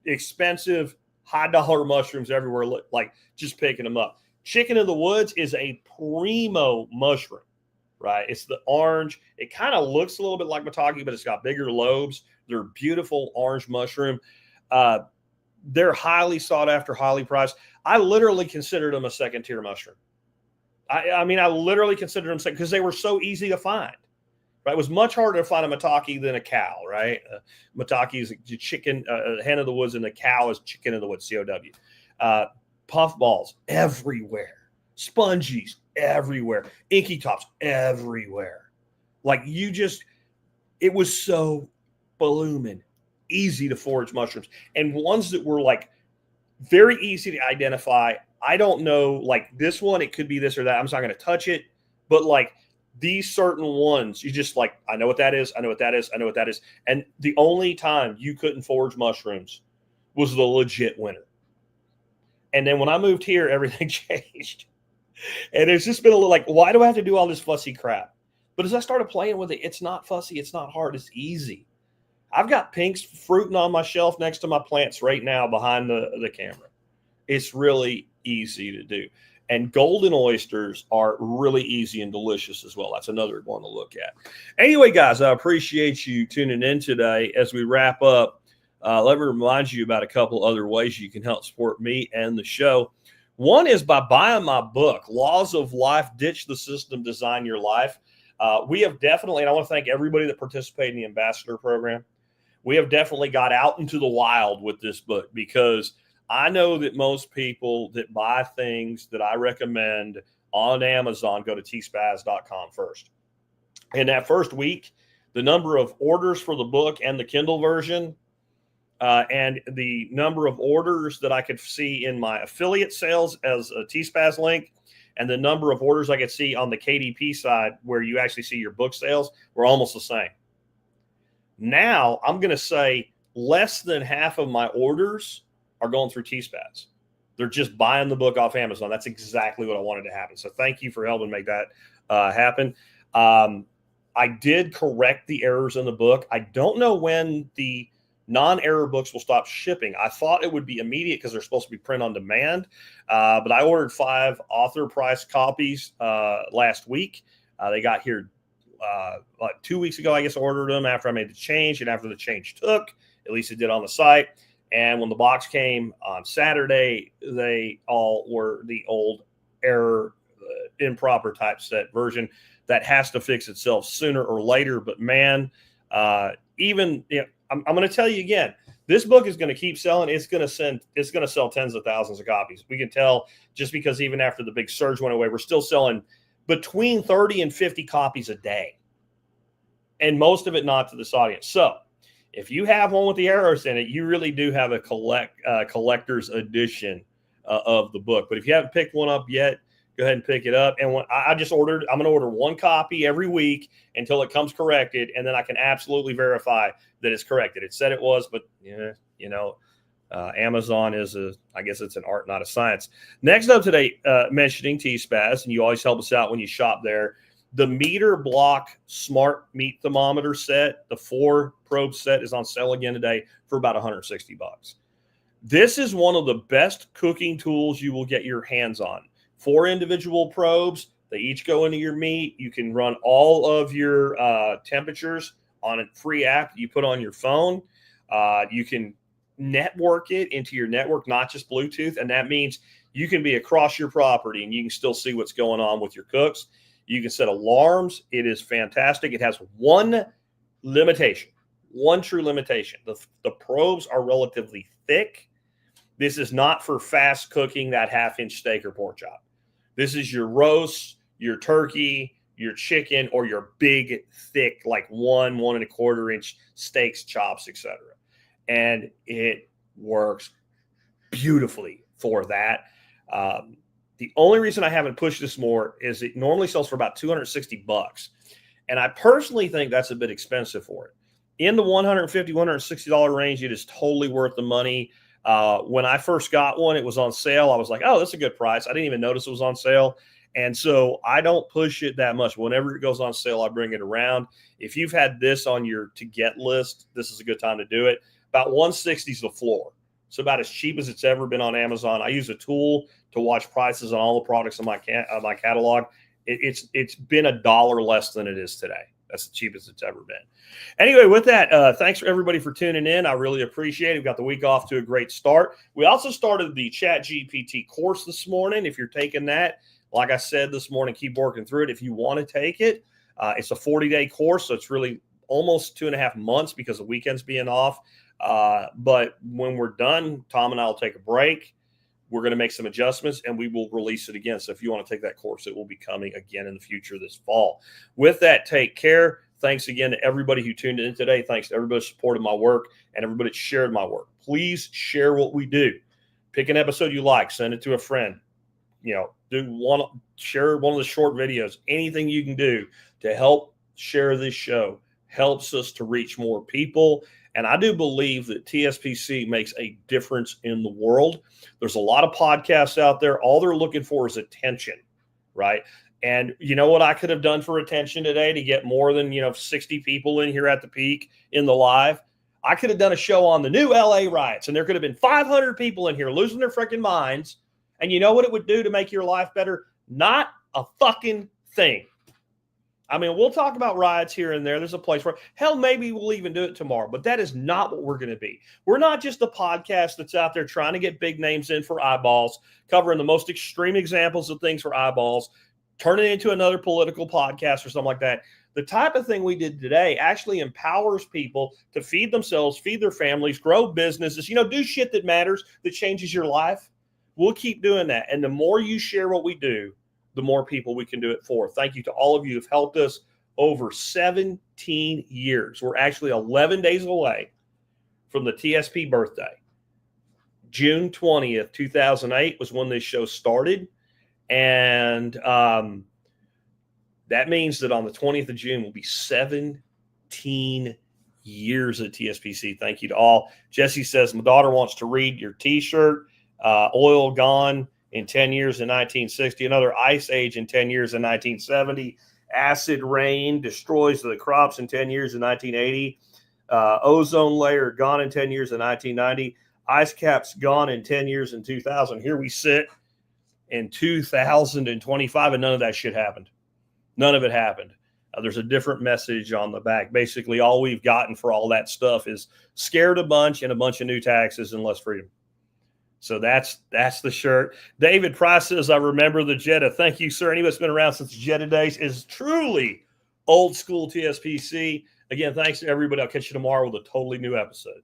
expensive $high mushrooms everywhere. Like just picking them up. Chicken of the woods is a primo mushroom, right? It's the orange. It kind of looks a little bit like maitake, but it's got bigger lobes. They're beautiful orange mushroom. They're highly sought after, highly priced. I literally considered them a second tier mushroom. I mean, I literally considered them second because they were so easy to find. Right? It was much harder to find a maitake than a cow, right? Maitake is a chicken, hen of the woods, and the cow is chicken of the woods, COW. Puffballs everywhere, spongies everywhere, inky tops everywhere. Like it was so blooming easy to forage mushrooms, and ones that were like very easy to identify. I don't know, like this one, it could be this or that. I'm just not going to touch it, but like these certain ones, you just like, I know what that is. I know what that is. I know what that is. And the only time you couldn't forage mushrooms was the legit winter. And then when I moved here, everything changed. And it's just been a little like, why do I have to do all this fussy crap? But as I started playing with it, it's not fussy. It's not hard. It's easy. I've got pinks fruiting on my shelf next to my plants right now behind the camera. It's really easy to do. And golden oysters are really easy and delicious as well. That's another one to look at. Anyway, guys, I appreciate you tuning in today. As we wrap up, let me remind you about a couple other ways you can help support me and the show. One is by buying my book, Laws of Life, Ditch the System, Design Your Life. We have definitely, and I want to thank everybody that participated in the ambassador program. We have definitely got out into the wild with this book because I know that most people that buy things that I recommend on Amazon go to tspaz.com first. In that first week, the number of orders for the book and the Kindle version and the number of orders that I could see in my affiliate sales as a T-Spaz link and the number of orders I could see on the KDP side where you actually see your book sales were almost the same. Now, I'm going to say less than half of my orders are going through T-Spaz. They're just buying the book off Amazon. That's exactly what I wanted to happen. So thank you for helping make that happen. I did correct the errors in the book. I don't know when the non-error books will stop shipping. I thought it would be immediate because they're supposed to be print on demand. But I ordered 5 author price copies last week. They got here like 2 weeks ago. I guess I ordered them after I made the change and after the change took, at least it did on the site. And when the box came on Saturday, they all were the old error, improper typeset version that has to fix itself sooner or later. But man, I'm going to tell you again, this book is going to keep selling. It's going to sell tens of thousands of copies. We can tell just because even after the big surge went away, we're still selling between 30 and 50 copies a day. And most of it not to this audience. So If you have one with the arrows in it, you really do have a collector's edition of the book. But if you haven't picked one up yet, go ahead and pick it up. And I'm going to order one copy every week until it comes corrected, and then I can absolutely verify that it's corrected. It said it was, but Amazon is I guess it's an art, not a science. Next up today, mentioning T-Spaz, and you always help us out when you shop there. The Meter Block Smart Meat Thermometer set, the 4 probe set, is on sale again today for about $160. This is one of the best cooking tools you will get your hands on. 4 individual probes. They each go into your meat. You can run all of your temperatures on a free app you put on your phone. You can network it into your network, not just Bluetooth. And that means you can be across your property and you can still see what's going on with your cooks. You can set alarms. It is fantastic. It has one limitation, one true limitation. The probes are relatively thick. This is not for fast cooking that half-inch steak or pork chop. This is your roast, your turkey, your chicken, or your big, thick, like 1.25 inch steaks, chops, etc. And it works beautifully for that. The only reason I haven't pushed this more is it normally sells for about $260. And I personally think that's a bit expensive for it. In the $150, $160 range, it is totally worth the money. When I first got one, it was on sale. I was like, oh, that's a good price. I didn't even notice it was on sale. And so I don't push it that much. Whenever it goes on sale, I bring it around. If you've had this on your to-get list, this is a good time to do it. About $160 is the floor. So about as cheap as it's ever been on Amazon. I use a tool to watch prices on all the products in my catalog. It's been $1 less than it is today. That's the cheapest it's ever been. Anyway, with that, thanks for everybody for tuning in. I really appreciate it. We got the week off to a great start. We also started the ChatGPT course this morning. If you're taking that, like I said this morning, keep working through it. If you want to take it, it's a 40-day course, so it's really almost 2.5 months because the weekend's being off. But when we're done, Tom and I will take a break. We're going to make some adjustments and we will release it again. So if you want to take that course, it will be coming again in the future this fall. With that, take care. Thanks again to everybody who tuned in today. Thanks to everybody who supported my work and everybody that shared my work. Please share what we do. Pick an episode you like, send it to a friend. Share one of the short videos. Anything you can do to help share this show helps us to reach more people. And I do believe that TSPC makes a difference in the world. There's a lot of podcasts out there. All they're looking for is attention, right? And you know what I could have done for attention today to get more than, 60 people in here at the peak in the live? I could have done a show on the new LA riots, and there could have been 500 people in here losing their freaking minds. And you know what it would do to make your life better? Not a fucking thing. I mean, we'll talk about riots here and there. There's a place where, hell, maybe we'll even do it tomorrow. But that is not what we're going to be. We're not just a podcast that's out there trying to get big names in for eyeballs, covering the most extreme examples of things for eyeballs, turn it into another political podcast or something like that. The type of thing we did today actually empowers people to feed themselves, feed their families, grow businesses, do shit that matters, that changes your life. We'll keep doing that. And the more you share what we do, the more people we can do it for. Thank you to all of you who've helped us over 17 years. We're actually 11 days away from the TSP birthday. June 20th, 2008 was when this show started. And that means that on the 20th of June will be 17 years at TSPC. Thank you to all. Jesse says, my daughter wants to read your t-shirt, Oil Gone in 10 years in 1960, another ice age in 10 years in 1970, acid rain destroys the crops in 10 years in 1980, ozone layer gone in 10 years in 1990, ice caps gone in 10 years in 2000. Here we sit in 2025 and none of that shit happened. None of it happened. There's a different message on the back. Basically, all we've gotten for all that stuff is scared a bunch and a bunch of new taxes and less freedom. So that's the shirt. David Price says, I remember the Jetta. Thank you, sir. Anybody that's been around since the Jetta days is truly old school TSPC. Again, thanks to everybody. I'll catch you tomorrow with a totally new episode.